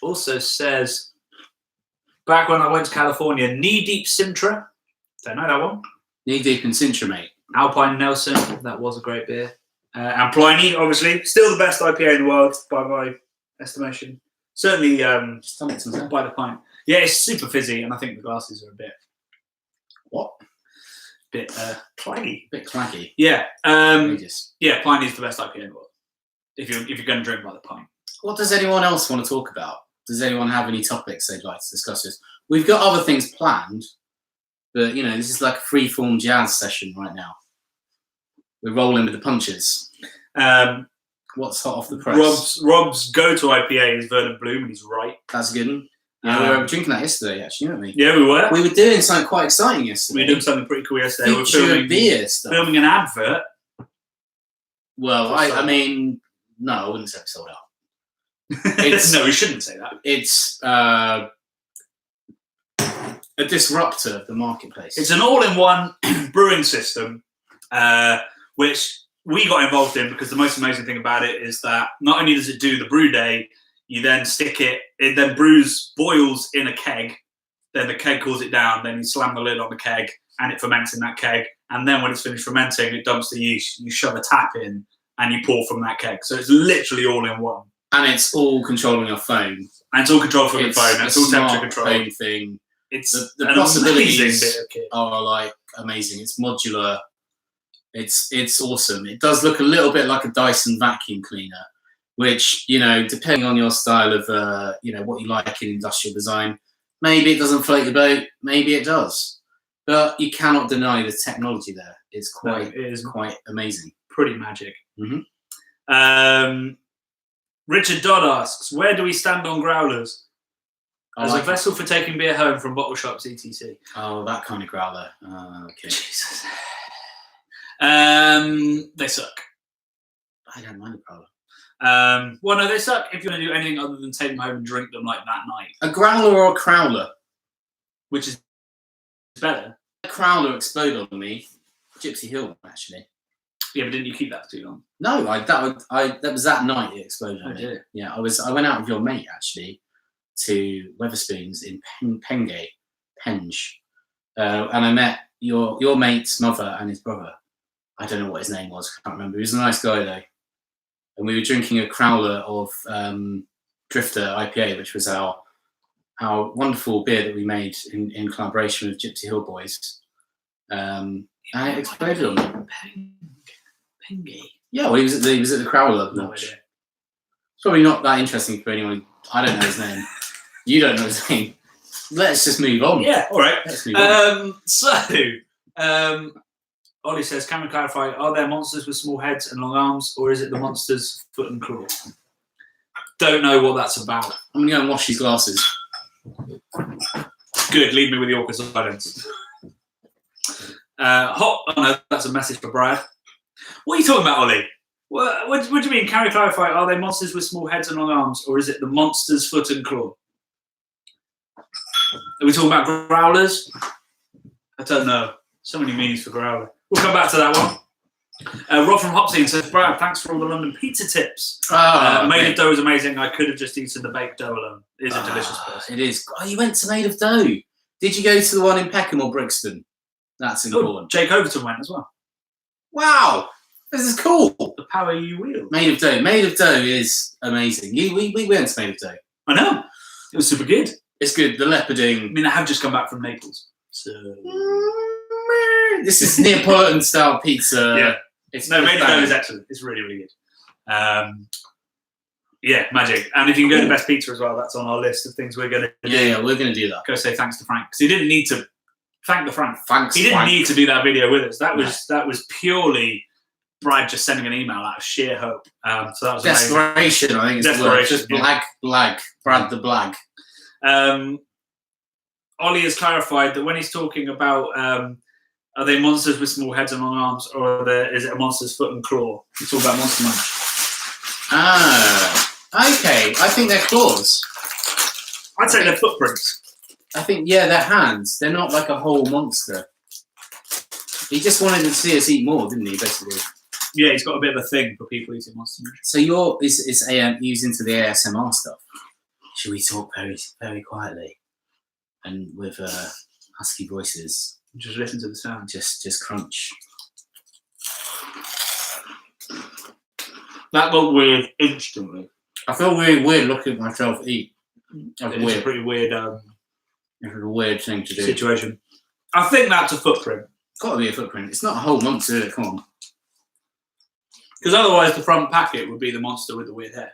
also says, back when I went to California, knee-deep Sintra. Don't know that one. Knee-deep in Sintra, mate. Alpine Nelson. That was a great beer. And Pliny, obviously. Still the best IPA in the world, by my estimation. Certainly by the pint. Yeah, it's super fizzy, and I think the glasses are a bit... What? Bit claggy. Bit claggy. Yeah. Outrageous. Yeah, Pliny's the best IPA in the world. If you're going to drink by the pint. What does anyone else want to talk about? Does anyone have any topics they'd like to discuss with? We've got other things planned, but this is like a free-form jazz session right now. We're rolling with the punches. What's hot off the press? Rob's go-to IPA is Verdant Bloom, and he's right. That's a good one. Yeah, we were drinking that yesterday, actually, weren't we? Yeah, we were. We were doing something quite exciting yesterday. We were doing something pretty cool yesterday. We were filming an advert. Well, I mean, no, I wouldn't say we sold out. No, we shouldn't say that. It's a disruptor of the marketplace. It's an all-in-one brewing system, which we got involved in because the most amazing thing about it is that not only does it do the brew day, you then stick it then boils in a keg, then the keg cools it down, then you slam the lid on the keg and it ferments in that keg, and then when it's finished fermenting, it dumps the yeast, you shove a tap in, and you pour from that keg. So it's literally all in one. And it's all controlled on your phone. And it's all controlled from your phone. It's all temperature controlled. Thing. It's the possibilities are like amazing. It's modular. It's awesome. It does look a little bit like a Dyson vacuum cleaner, which, depending on your style of, what you like in industrial design, maybe it doesn't float your boat, maybe it does. But you cannot deny the technology there. It's quite amazing. Pretty magic. Mm-hmm. Richard Dodd asks, where do we stand on growlers? As a vessel for taking beer home from bottle shops, etc. Oh, that kind of growler. Okay. Jesus. They suck. I don't mind a growler. Well, no, they suck if you want to do anything other than take them home and drink them like that night. A growler or a crowler? Which is better? A crowler exploded on me. Gypsy Hill, actually. Yeah, but didn't you keep that for too long? No, that was that night it exploded on me. Did it? Yeah, I went out with your mate, actually, to Wetherspoons in Penge, and I met your mate's mother and his brother. I don't know what his name was. I can't remember. He was a nice guy, though. And we were drinking a crowler of Drifter IPA, which was our wonderful beer that we made in collaboration with Gypsy Hill Boys. And it exploded on me. Penge. Yeah, well, he was at the crowler launch. No idea. It's probably not that interesting for anyone. I don't know his name. You don't know his name. Let's just move on. Yeah, all right. Let's move on. Ollie says, can we clarify, are there monsters with small heads and long arms, or is it the monster's foot and claw? Don't know what that's about. I'm going to go and wash these glasses. Good, leave me with the awkward silence. Oh no, that's a message for Brad. What are you talking about, Ollie? What do you mean? Can we clarify, are they monsters with small heads and long arms, or is it the monster's foot and claw? Are we talking about growlers? I don't know. So many meanings for growler. We'll come back to that one. Rob from Hopstein says, Brad, thanks for all the London pizza tips. Made of dough is amazing. I could have just eaten the baked dough alone. It is a delicious person. It is. Oh, you went to Made of Dough. Did you go to the one in Peckham or Brixton? That's important. Jake Overton went as well. Wow. This is cool. The power you wield. Made of Dough. Made of Dough is amazing. We went to Made of Dough. I know. It was super good. It's good. The leoparding. I mean, I have just come back from Naples. So... This is Neapolitan style pizza. Yeah. Made of Dough is excellent. It's really, really good. Yeah, magic. And if you can go to Best Pizza as well, that's on our list of things we're going to do. Yeah, we're going to do that. Go say thanks to Frank. Because he didn't need to thank the Frank. Thanks, he didn't Frank. need to do that video with us. That was purely Brad just sending an email out of sheer hope. So that was desperation, amazing. I think. Desperation. Just blag. Brad the blag. Ollie has clarified that when he's talking about are they monsters with small heads and long arms, or is it a monster's foot and claw? He's talking about Monster Munch. Ah, okay. I think they're claws. I'd say they're footprints. I think, yeah, they're hands. They're not like a whole monster. He just wanted to see us eat more, didn't he, basically? Yeah, he's got a bit of a thing for people eating monster meat. So is into the ASMR stuff. Should we talk very, very quietly and with husky voices? Just listen to the sound. Just crunch. That got weird instantly. I feel really weird looking at myself eat. It's a pretty weird it's a weird thing to do. situation. I think that's a footprint. It's got to be a footprint. It's not a whole monster, is it? Come on. Because otherwise the front packet would be the monster with the weird hair.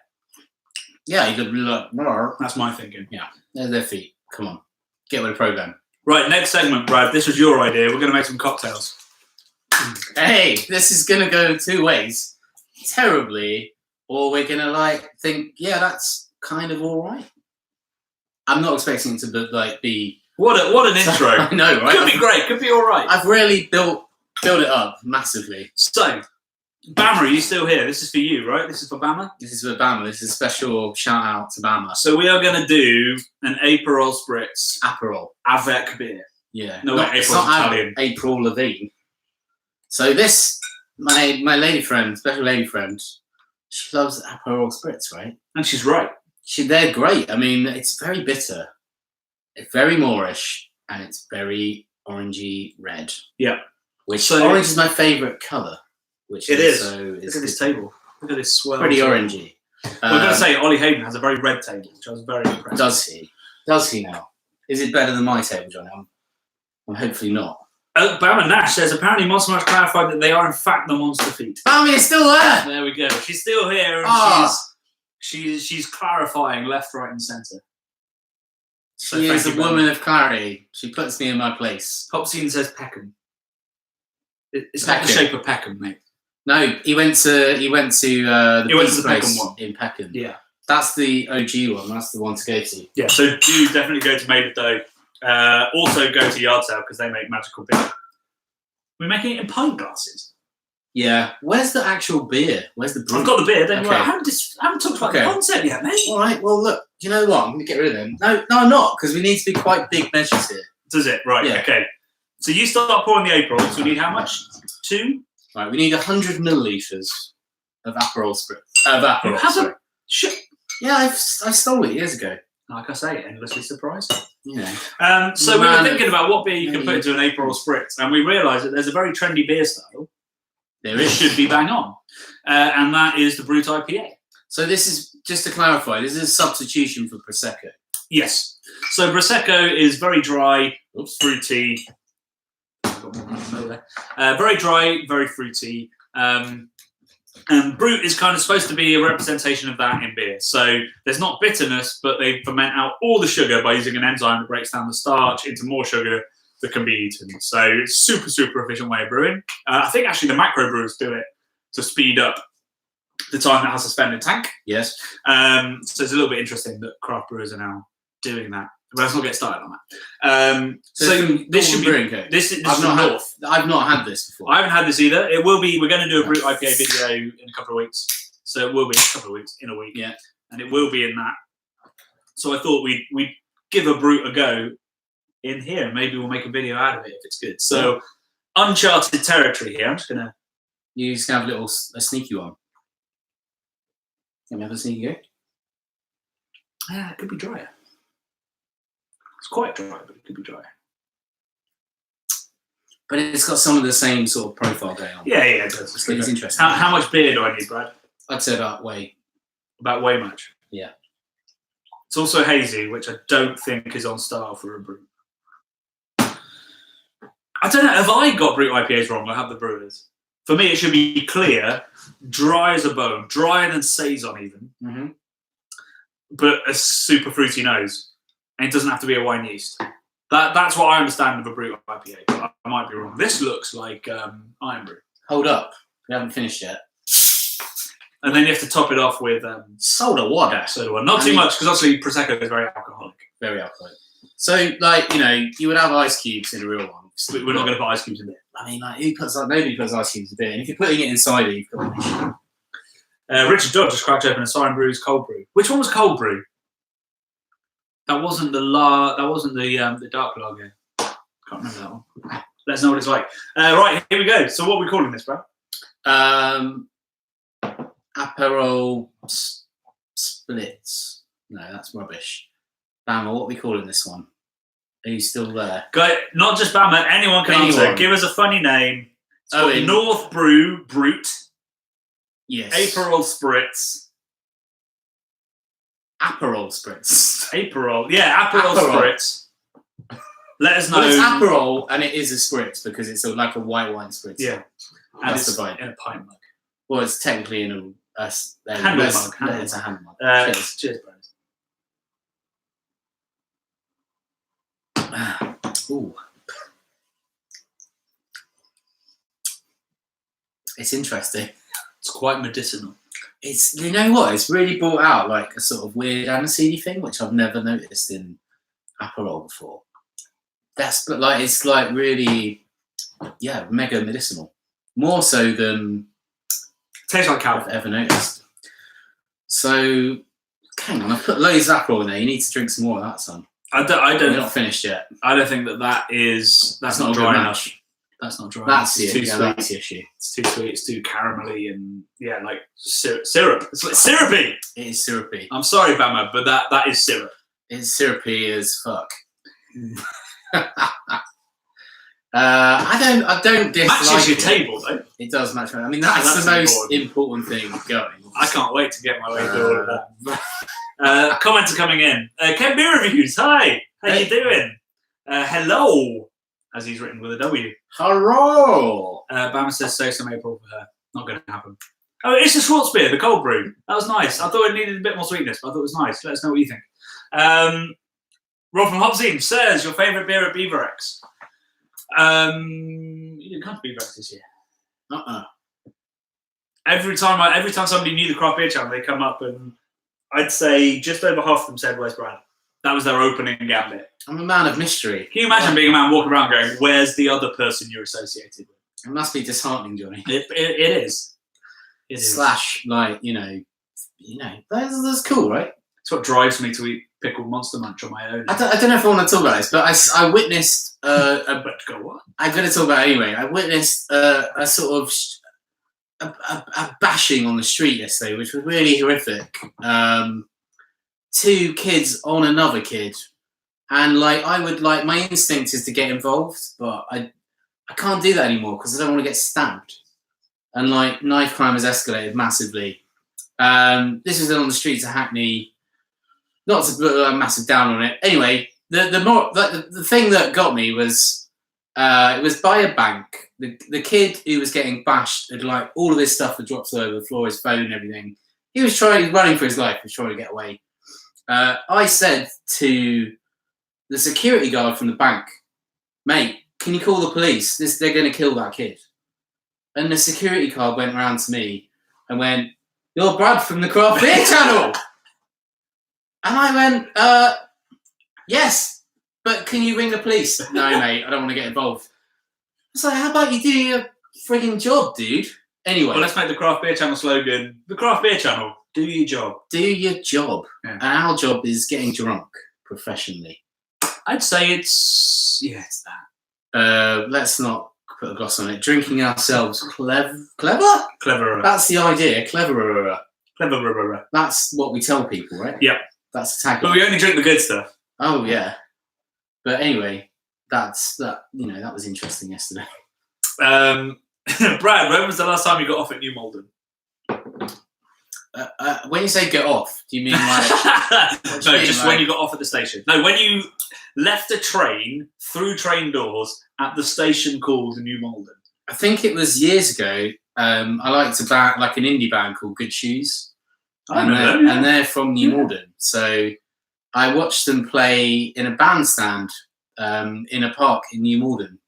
Yeah, you could be like, that's my thinking. Yeah, there's their feet. Come on. Get with the program. Right, next segment, Brad. This was your idea. We're going to make some cocktails. Hey, this is going to go two ways. Terribly, or we're going to think, yeah, that's kind of all right. I'm not expecting it to be... What an intro. I know, right? Could be great. Could be all right. I've really built it up massively. So, Bama, are you still here? This is for you, right? This is for Bama? This is for Bama. This is a special shout out to Bama. So we are going to do an Aperol Spritz. Aperol. Avec beer. Yeah. No, it's not Italian. April Levine. So this, my lady friend, special lady friend, she loves Aperol Spritz, right? And she's right. They're great. I mean, it's very bitter. It's very Moorish, and it's very orangey red. Yeah. Orange is my favourite colour. Which it is. Look at this table. Look at this swell. Pretty orangey. We're going to say Ollie Hayden has a very red table, which I was very impressed. Does he? Does he now? Is it better than my table, Johnny? I'm hopefully not. Bama Nash says apparently Monster Mash clarified that they are in fact the monster feet. Bammy is still there. There we go. She's still here, and she's clarifying left, right, and centre. She is a woman of clarity. She puts me in my place. Hopsine says Peckham. It's not the shape of Peckham, mate. No, he went to the Peckham one in Peckham. Yeah, that's the OG one. That's the one to go to. Yeah, so do definitely go to Made of Dough. Also go to Yard Sale because they make magical beer. We're making it in pint glasses. Yeah. Where's the actual beer? Where's the brew? I've got the beer. Don't worry. I haven't talked about the concept yet, mate. All right. Well, look. You know what? I'm going to get rid of them. No, I'm not, because we need to be quite big measures here. Does it? Right. Yeah. Okay. So you start pouring the Aperol. So we need how much? 2. Right. We need 100 millilitres of Aperol Spritz. Aperol. Yeah, I stole it years ago. Like I say, endlessly surprising. Yeah. So we were thinking about what beer you can put into an Aperol Spritz, and we realised that there's a very trendy beer style. There is. Should be bang on, and that is the Brut IPA. So this is, just to clarify, this is a substitution for Prosecco. Yes. So Prosecco is very dry, fruity. Very dry, very fruity. And Brut is kind of supposed to be a representation of that in beer. So there's not bitterness, but they ferment out all the sugar by using an enzyme that breaks down the starch into more sugar that can be eaten. So it's super, super efficient way of brewing. I think actually the macro brewers do it to speed up the time that has to spend in tank. Yes. So it's a little bit interesting that craft brewers are now doing that. But let's not get started on that. So this should be this I've not had this before. I haven't had this either. It will be. We're going to do a Brut IPA video in a couple of weeks. So it will be a couple of weeks in a week. Yeah. And it will be in that. So I thought we'd give a Brut a go in here. Maybe we'll make a video out of it if it's good. So uncharted territory here. I'm just gonna. You just have a sneaky one. Can we have a sneaky go? Yeah, it could be drier. It's quite dry, but it could be drier. But it's got some of the same sort of profile going on. Yeah, it does. It's interesting. How much beer do I need, Brad? I'd say about way much. Yeah. It's also hazy, which I don't think is on style for a brew. I don't know. Have I got Brut IPAs wrong? I have the brewers. For me, it should be clear, dry as a bone, drier than Saison even, but a super fruity nose. And it doesn't have to be a wine yeast. That's what I understand of a Brut IPA. But I might be wrong. This looks like Iron Brew. Hold up. We haven't finished yet. And then you have to top it off with soda water. Not too much, because obviously Prosecco is very alcoholic. Very alcoholic. So, you would have ice cubes in a real one. We're not going to put ice cubes in it. I mean, nobody puts ice cubes in beer. And if you're putting it inside it, you've got an issue. Richard Dodd just cracked open a Siren Brew's cold brew. Which one was cold brew? That wasn't the dark lager. Can't remember that one. Let us know what it's like. Right, here we go. So what are we calling this, bro? Aperol splits. No, that's rubbish. Bama, what are we calling this one? Are you still there? Go, not just Bama, anyone can answer. Give us a funny name. It's North Brew Brute. Yes. Aperol Spritz. Aperol Spritz. Aperol. Yeah, Aperol Spritz. Let us know. Well, it's Aperol and it is a spritz because it's like a white wine spritz. Yeah. And it's in a pint mug. Well, it's technically in a handle mug. It's a handle mug. Cheers, bros. Ooh. It's interesting. It's quite medicinal. It's, you know what? It's really brought out like a sort of weird aniseedy thing, which I've never noticed in Aperol before. But like it's like really, yeah, mega medicinal. More so than tastes like cow. I've ever noticed. So, hang on, I've put loads of Aperol in there. You need to drink some more of that, son. I don't. We're not finished yet. I don't think that's not dry enough. That's not dry. That's enough. the that's the issue. It's too sweet. It's too caramelly and like syrup. It's like syrupy. It is syrupy. I'm sorry, Bama, but that is syrup. It's syrupy as fuck. I don't dislike matches your it. Table though. It does match. I mean, that's the most important thing going. I can't wait to get my way through all of that. Comments are coming in. Ken Beer Reviews. Hi, how you doing? Hello, as he's written with a W. Hello. Bama says save some April for her. Not going to happen. Oh, it's a Schwarzbier, the cold brew. That was nice. I thought it needed a bit more sweetness, but I thought it was nice. Let us know what you think. Rob from Hobzine says, your favourite beer at Beaverex? You didn't come to Beaverex this year. Every time somebody knew the craft beer channel, they come up and I'd say just over half of them said, where's Brad? That was their opening gambit. I'm a man of mystery. Can you imagine being a man walking around going, where's the other person you're associated with? It must be disheartening, Johnny. It is. It is. Slash, like, you know, that's cool, right? It's what drives me to eat pickled Monster Munch on my own. I don't know if I want to talk about this, but I witnessed... but go what? I'm going to talk about it anyway. I witnessed a sort of a bashing on the street yesterday, which was really horrific. 2 kids on another kid. And, like, my instinct is to get involved, but I can't do that anymore because I don't want to get stabbed. And, like, knife crime has escalated massively. This was on the streets of Hackney. Not to put a massive down on it. Anyway, the thing that got me was it was by a bank. The kid who was getting bashed had like all of his stuff had dropped all over the floor, his phone and everything. He was running for his life. He was trying to get away. I said to the security guard from the bank, mate, can you call the police? They're going to kill that kid. And the security guard went round to me and went, you're Brad from the Craft Beer Channel. And I went, yes, but can you ring the police? No, mate, I don't want to get involved. It's like, how about you do your frigging job, dude? Anyway. Well, let's make the Craft Beer Channel slogan, the Craft Beer Channel, do your job. Do your job. Yeah. And our job is getting drunk professionally. I'd say it's that. Let's not put a gloss on it. Drinking ourselves clever? Cleverer. That's the idea, cleverer. Cleverer. That's what we tell people, right? Yep. That's a tagline. But we only drink the good stuff. Oh, yeah. But anyway, that was interesting yesterday. Brad, when was the last time you got off at New Malden? When you say get off, do you mean like... No, just when you got off at the station. No, when you left a train through train doors at the station called New Malden. I think it was years ago. I liked a band, like an indie band called Good Shoes. And they're from New Malden. So I watched them play in a bandstand in a park in New Malden,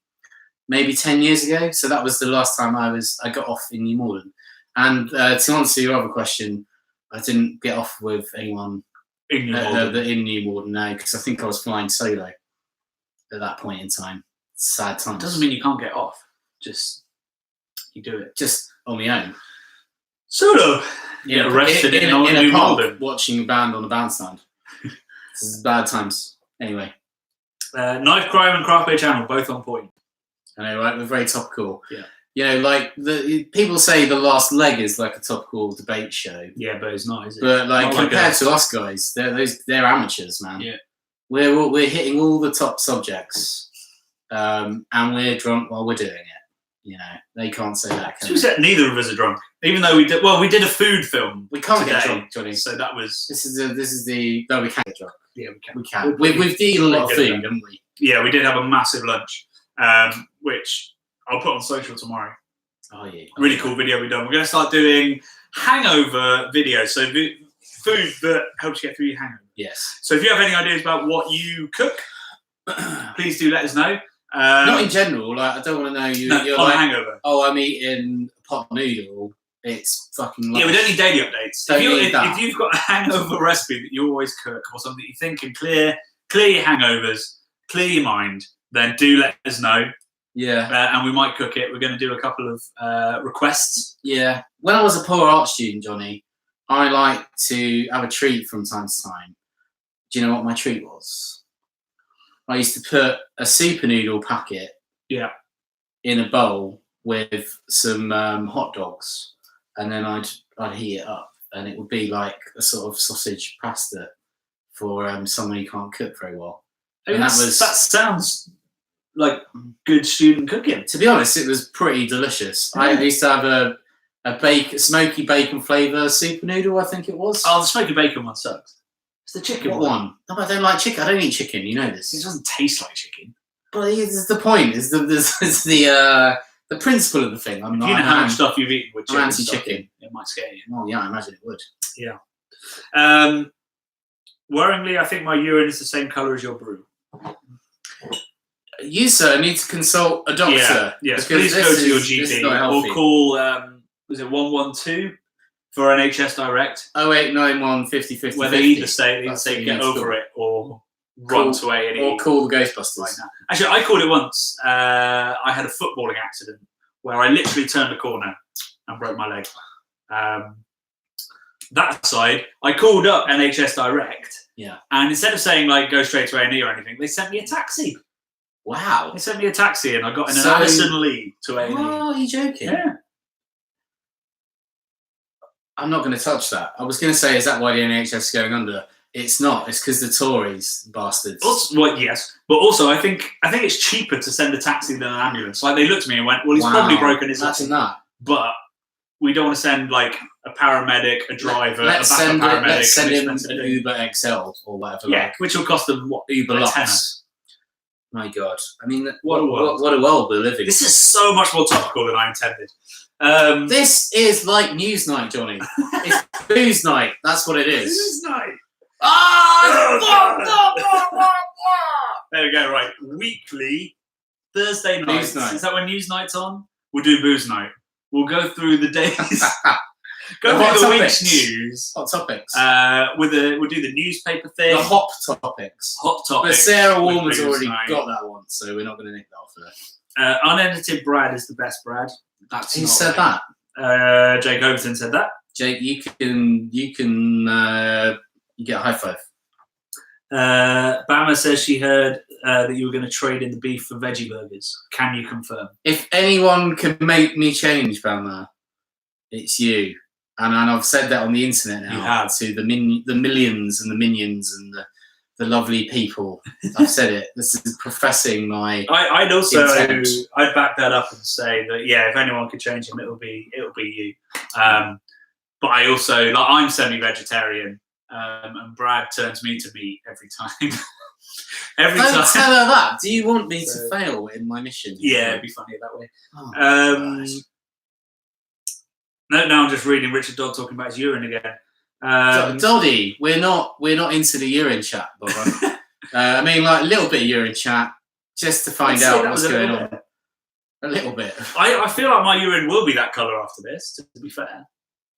maybe 10 years ago. So that was the last time I got off in New Malden. And to answer your other question, I didn't get off with anyone in New Malden, no, because I think I was flying solo at that point in time. Sad times. Doesn't mean you can't get off. Just you do it. Just on my own. Solo. Yeah, arrested in a New park Malden. Watching a band on a bandstand. This is bad times. Anyway. Knife Crime and Craft Beer Channel, both on point. I know, right? We're very topical. Yeah. You know, like people say the Last Leg is like a topical debate show. Yeah, but it's not, is it? But like Not compared to us guys, they're amateurs, man. Yeah. We're hitting all the top subjects, and we're drunk while we're doing it. You know, they can't say that. So we said neither of us are drunk, even though we did. Well, we did a food film. We can't today, get drunk, Johnny. So that was. This is the. No, we can't get drunk. Yeah, we can. We can. We've eaten a lot of food, haven't we? Yeah, we did have a massive lunch, which I'll put on social tomorrow. Oh yeah. Really cool video we've done. We're going to start doing hangover videos. So food that helps you get through your hangover. Yes. So if you have any ideas about what you cook, please do let us know. Not in general. Like I don't want to know you're on like, a hangover. Oh, I'm eating a pot noodle. It's fucking. Yeah, we don't need daily updates. If you've got a hangover recipe that you always cook, or something you think can clear your hangovers, clear your mind, then do let us know. Yeah. And we might cook it. We're going to do a couple of requests. Yeah. When I was a poor art student, Johnny, I like to have a treat from time to time. Do you know what my treat was? I used to put a super noodle packet in a bowl with some hot dogs, and then I'd heat it up, and it would be like a sort of sausage pasta for someone who can't cook very well. I mean, and that sounds like good student cooking. To be honest, it was pretty delicious. I used to have a smoky bacon flavour super noodle, I think it was. Oh, the smoky bacon one sucks. It's the chicken one. No, I don't like chicken. I don't eat chicken. You know this. It doesn't taste like chicken. But it's the point. It's the principle of the thing. You know how much stuff you've eaten with chicken. I'm anti-chicken. It might scare you. Well, yeah, I imagine it would. Yeah. Worryingly, I think my urine is the same colour as your brew. You, sir, need to consult a doctor. Yeah, yes. Please go to your GP or call, was it 112 for NHS Direct? 0891 50 50 where they either say get over it or run to A&E. Or call the Ghostbusters. Right now. Actually, I called it once. I had a footballing accident where I literally turned a corner and broke my leg. That aside, I called up NHS Direct. Yeah. And instead of saying like go straight to A&E or anything, they sent me a taxi. Wow. They sent me a taxi and I got in an Addison Lee to A&E. Oh, are you joking? Yeah. I'm not going to touch that. I was going to say, is that why the NHS is going under? It's not. It's because the Tories, bastards. Also, well, yes, but also I think it's cheaper to send a taxi than an ambulance. Like they looked at me and went, "Well, he's probably broken his leg." That. But we don't want to send like a paramedic, a driver, let's a backup paramedic. Let's send him an Uber XL or whatever. Yeah, which will cost them what? Uber like Lux. My God, I mean, what a world! What a world we're living. This is so much more topical than I intended. This is like news night, Johnny. It's booze night. That's what it is. Booze night. There we go. Right, weekly Thursday nights. Is that when news night's on? We'll do booze night. We'll go through the days. Go through the week's news. Hot topics. We'll do the newspaper thing. The hot topics. Hot topics. But Sarah Warner's already got that one, so we're not going to nick that off of her. Unedited Brad is the best Brad. Who said that? Jake Overton said that. Jake, you get a high five. Bama says she heard that you were going to trade in the beef for veggie burgers. Can you confirm? If anyone can make me change, Bama, it's you. And I've said that on the internet now. You have. To the millions and the minions and the lovely people. I've said it. This is professing my I'd also intent. I'd back that up and say that if anyone could change him, it'll be you. But I also I'm semi-vegetarian, and Brad turns me to meat every time. Don't tell her that. Do you want me to fail in my mission? Yeah, it'd be funnier that way. Oh, now I'm just reading Richard Dodd talking about his urine again. Doddy, we're not into the urine chat, brother. I mean, like a little bit of urine chat, just to find out what's going on. A little bit. I feel like my urine will be that colour after this, to be fair.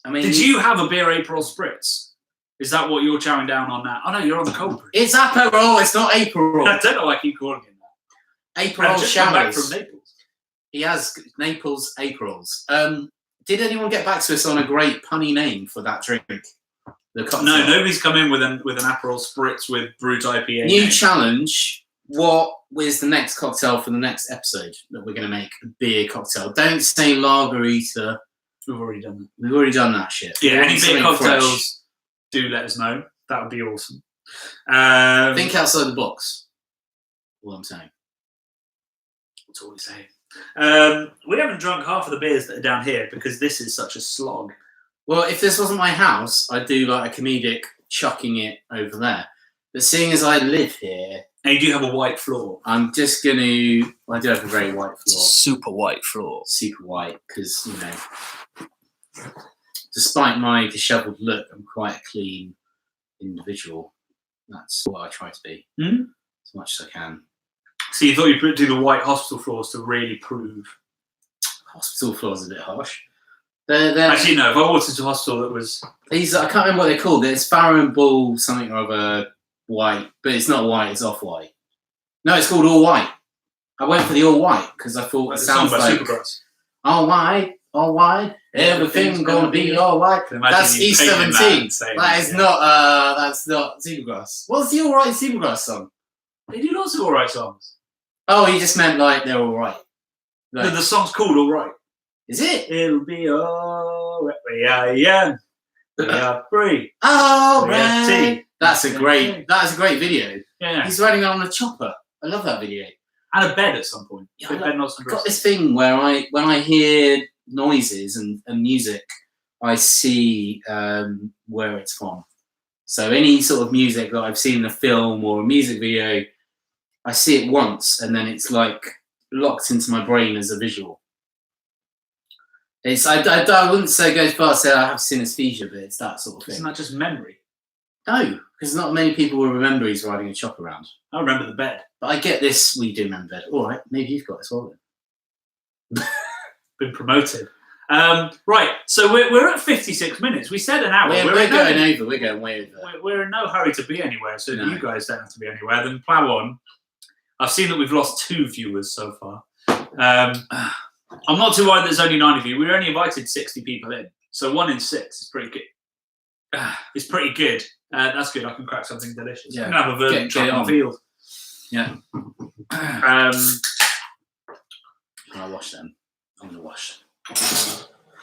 I mean, did you have a beer April spritz? Is that what you're chowing down on now? Oh no, you're on the cold brew. It's Aperol, it's not April. I don't know why I keep calling him that. April showers. Back from Naples. He has Naples Aprils. Did anyone get back to us on a great punny name for that drink? The cocktail. No, nobody's come in with an Aperol Spritz with Brut IPA. New challenge. What is the next cocktail for the next episode that we're going to make? A beer cocktail. Don't say Margarita. We've already done that. We've already done that shit. Yeah, any beer Something cocktails, fresh. do let us know. That would be awesome. Think outside the box. All I'm saying. That's all we say. We haven't drunk half of the beers that are down here because this is such a slog. Well, if this wasn't my house, I'd do like a comedic chucking it over there. But seeing as I live here, and you do have a white floor. I'm just going to... I do have a very white floor. Super white floor. Super white, because, you know, despite my dishevelled look, I'm quite a clean individual. That's what I try to be, as much as I can. So you thought you'd do the white hospital floors to really prove? Hospital floors is a bit harsh. Actually, no. If I walked into a hospital that was... These, I can't remember what they're called. It's Farrow and Bull something or other white, but it's not white, it's off-white. No, it's called all white. I went for the all white because I thought it sounds like all white, everything gonna be all white. That's E17. That is not that's not Supergrass. What's the all right Supergrass song? They do lots of all right songs. Oh, he just meant like they're all right. Like, no, the song's called All Right. Is it? It'll be all right. We are young. We are free. All right. That's a great video. Yeah. He's riding on a chopper. I love that video. And a bed at some point. Yeah, I've got this thing where when I hear noises and music, I see where it's from. So any sort of music that I've seen in a film or a music video, I see it once and then it's like locked into my brain as a visual. I wouldn't say go as far as say I have synesthesia, but it's that sort of thing. Isn't that just memory? No, because not many people will remember he's riding a chopper around. I remember the bed. But I get this, we do remember bed. All right, maybe you've got this well then. Been promoted. Right, so we're at 56 minutes. We said an hour. We're going over. We're going way over. We're in no hurry to be anywhere, so if you guys don't have to be anywhere, then plough on. I've seen that we've lost 2 viewers so far. I'm not too worried there's only 9 of you. We only invited 60 people in, so 1 in 6 is pretty good. It's pretty good. That's good. I can crack something delicious. Yeah. I can have a verdant truck on the field. Yeah. I'll wash them. I'm gonna wash.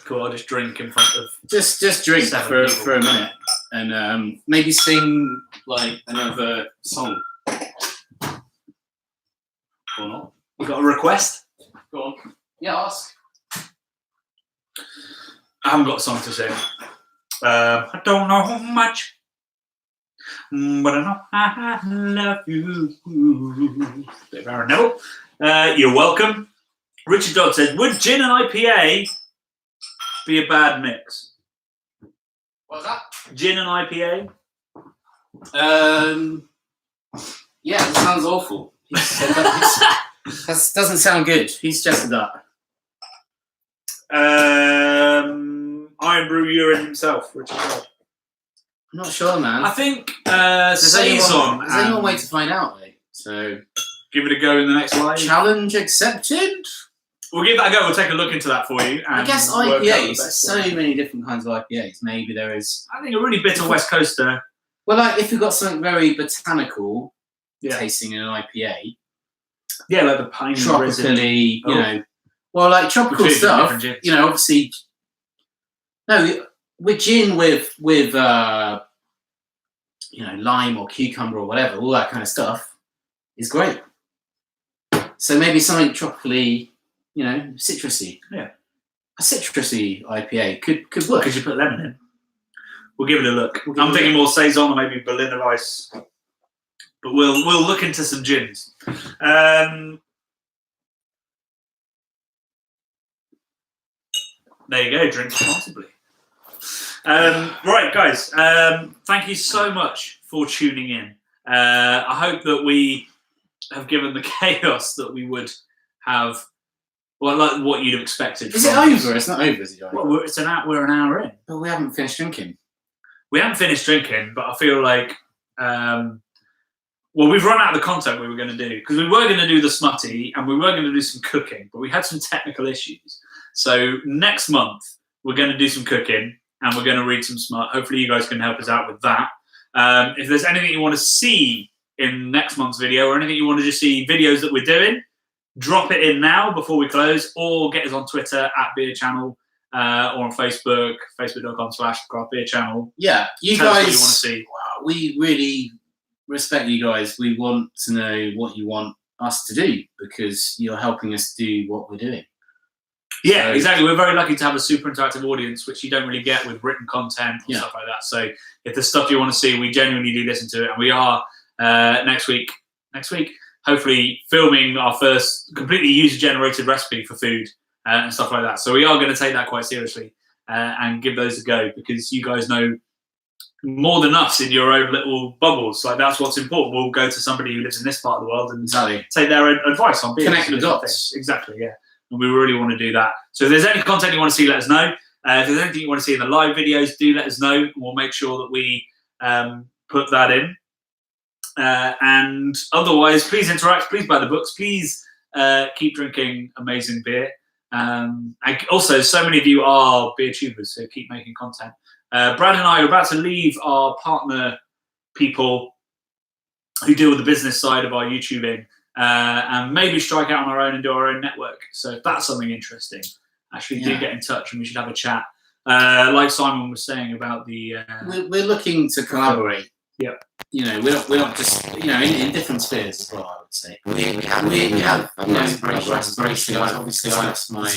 Cool. I'll just drink in front of. Just drink for a minute, and maybe sing like another song. Or not. You got a request? Go on. Yeah, ask. I haven't got a song to sing. I don't know how much, but I know I love you. Bit of Aaron Neville. You're welcome. Richard Dodd says, would gin and IPA be a bad mix? What's that? Gin and IPA? Yeah, it sounds awful. He said that. That doesn't sound good. He suggested that. Iron Brew Urine himself, Richard Dodd. I'm not sure, man. I think There's only one way Saison. to find out, though. So Give it a go in the next live. challenge accepted. We'll give that a go. We'll take a look into that for you. And I guess work out the IPAs. best So one. many different kinds of IPAs. Maybe there is. I think a really bitter West Coaster. Well, like if you've got something very botanical Yeah. tasting in an IPA, Yeah, like the pine and resin. tropically, Oh. you know, well, like tropical Between the stuff. different gins. You know, obviously, no, with gin with you know, lime or cucumber or whatever, all that kind of stuff is great. So maybe something tropically, you know, citrusy. Yeah. A citrusy IPA could work. Because you put lemon in. We'll give it a look. We'll give I'm it a thinking more Saison or maybe Berliner Weiss. But we'll look into some gins. There you go, drink responsibly. Right, guys, thank you so much for tuning in. I hope that we have given the chaos that we would have, well, like what you'd have expected. Is it over? It's not over, is it? Well, we're an hour in. But we haven't finished drinking. We haven't finished drinking, but I feel like, well, we've run out of the content we were going to do because we were going to do the smutty and we were going to do some cooking, but we had some technical issues. So next month we're going to do some cooking and we're going to read some smart. Hopefully you guys can help us out with that. If there's anything you want to see in next month's video, or anything you want to just see videos that we're doing, drop it in now before we close, or get us on Twitter @beerchannel, or on Facebook, facebook.com/craftbeerchannel. Yeah, you Tell us guys. what you want to see. Wow, we really respect you guys. We want to know what you want us to do because you're helping us do what we're doing. Yeah, So- exactly. We're very lucky to have a super interactive audience, which you don't really get with written content and Yeah. stuff like that. So if there's stuff you want to see, we genuinely do listen to it. And we are next week, hopefully filming our first completely user-generated recipe for food and stuff like that. So we are going to take that quite seriously and give those a go, because you guys know more than us in your own little bubbles. Like, that's what's important. We'll go to somebody who lives in this part of the world and Exactly. take their advice on beer. Connect the dots. Exactly, yeah. And we really want to do that. So if there's any content you want to see, let us know. If there's anything you want to see in the live videos, do let us know. We'll make sure that we put that in. And otherwise, please interact. Please buy the books. Please keep drinking amazing beer. And also, so many of you are beer tubers, so keep making content. Brad and I are about to leave our partner people who deal with the business side of our YouTubing, and maybe strike out on our own and do our own network. So if that's something interesting, actually do get in touch and we should have a chat. Like Simon was saying about the... We're looking to collaborate. Yeah. You know, we're not just, you know, in different spheres as well, I would say. We have aspirations. Obviously, I have my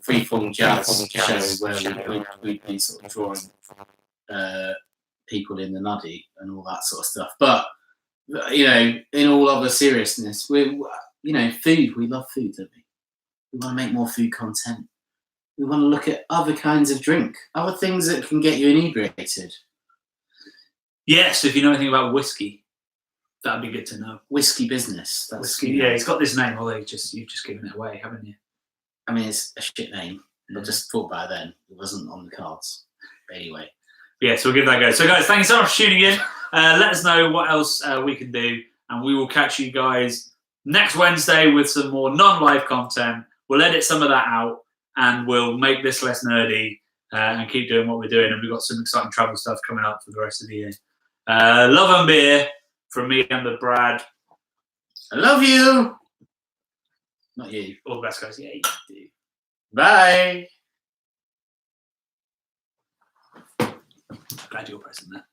freeform jazz show where we've been sort of drawing people in the nuddy and all that sort of stuff. But, you know, in all other seriousness, food, we love food, don't we? We want to make more food content. We want to look at other kinds of drink, other things that can get you inebriated. Yes, if you know anything about whiskey, that'd be good to know. Whiskey business. That's, Whiskey, yeah, he's got this name, although you've just given it away, haven't you? I mean, it's a shit name. I just thought about it then. It wasn't on the cards. But anyway. Yeah, so we'll give that a go. So, guys, thank you so much for tuning in. Let us know what else we can do, and we will catch you guys next Wednesday with some more non-live content. We'll edit some of that out, and we'll make this less nerdy and keep doing what we're doing. And we've got some exciting travel stuff coming up for the rest of the year. Love and beer from me and the Brad. I love you. Not you. All the best, guys. Yeah, you do. Bye. Glad you're pressing that.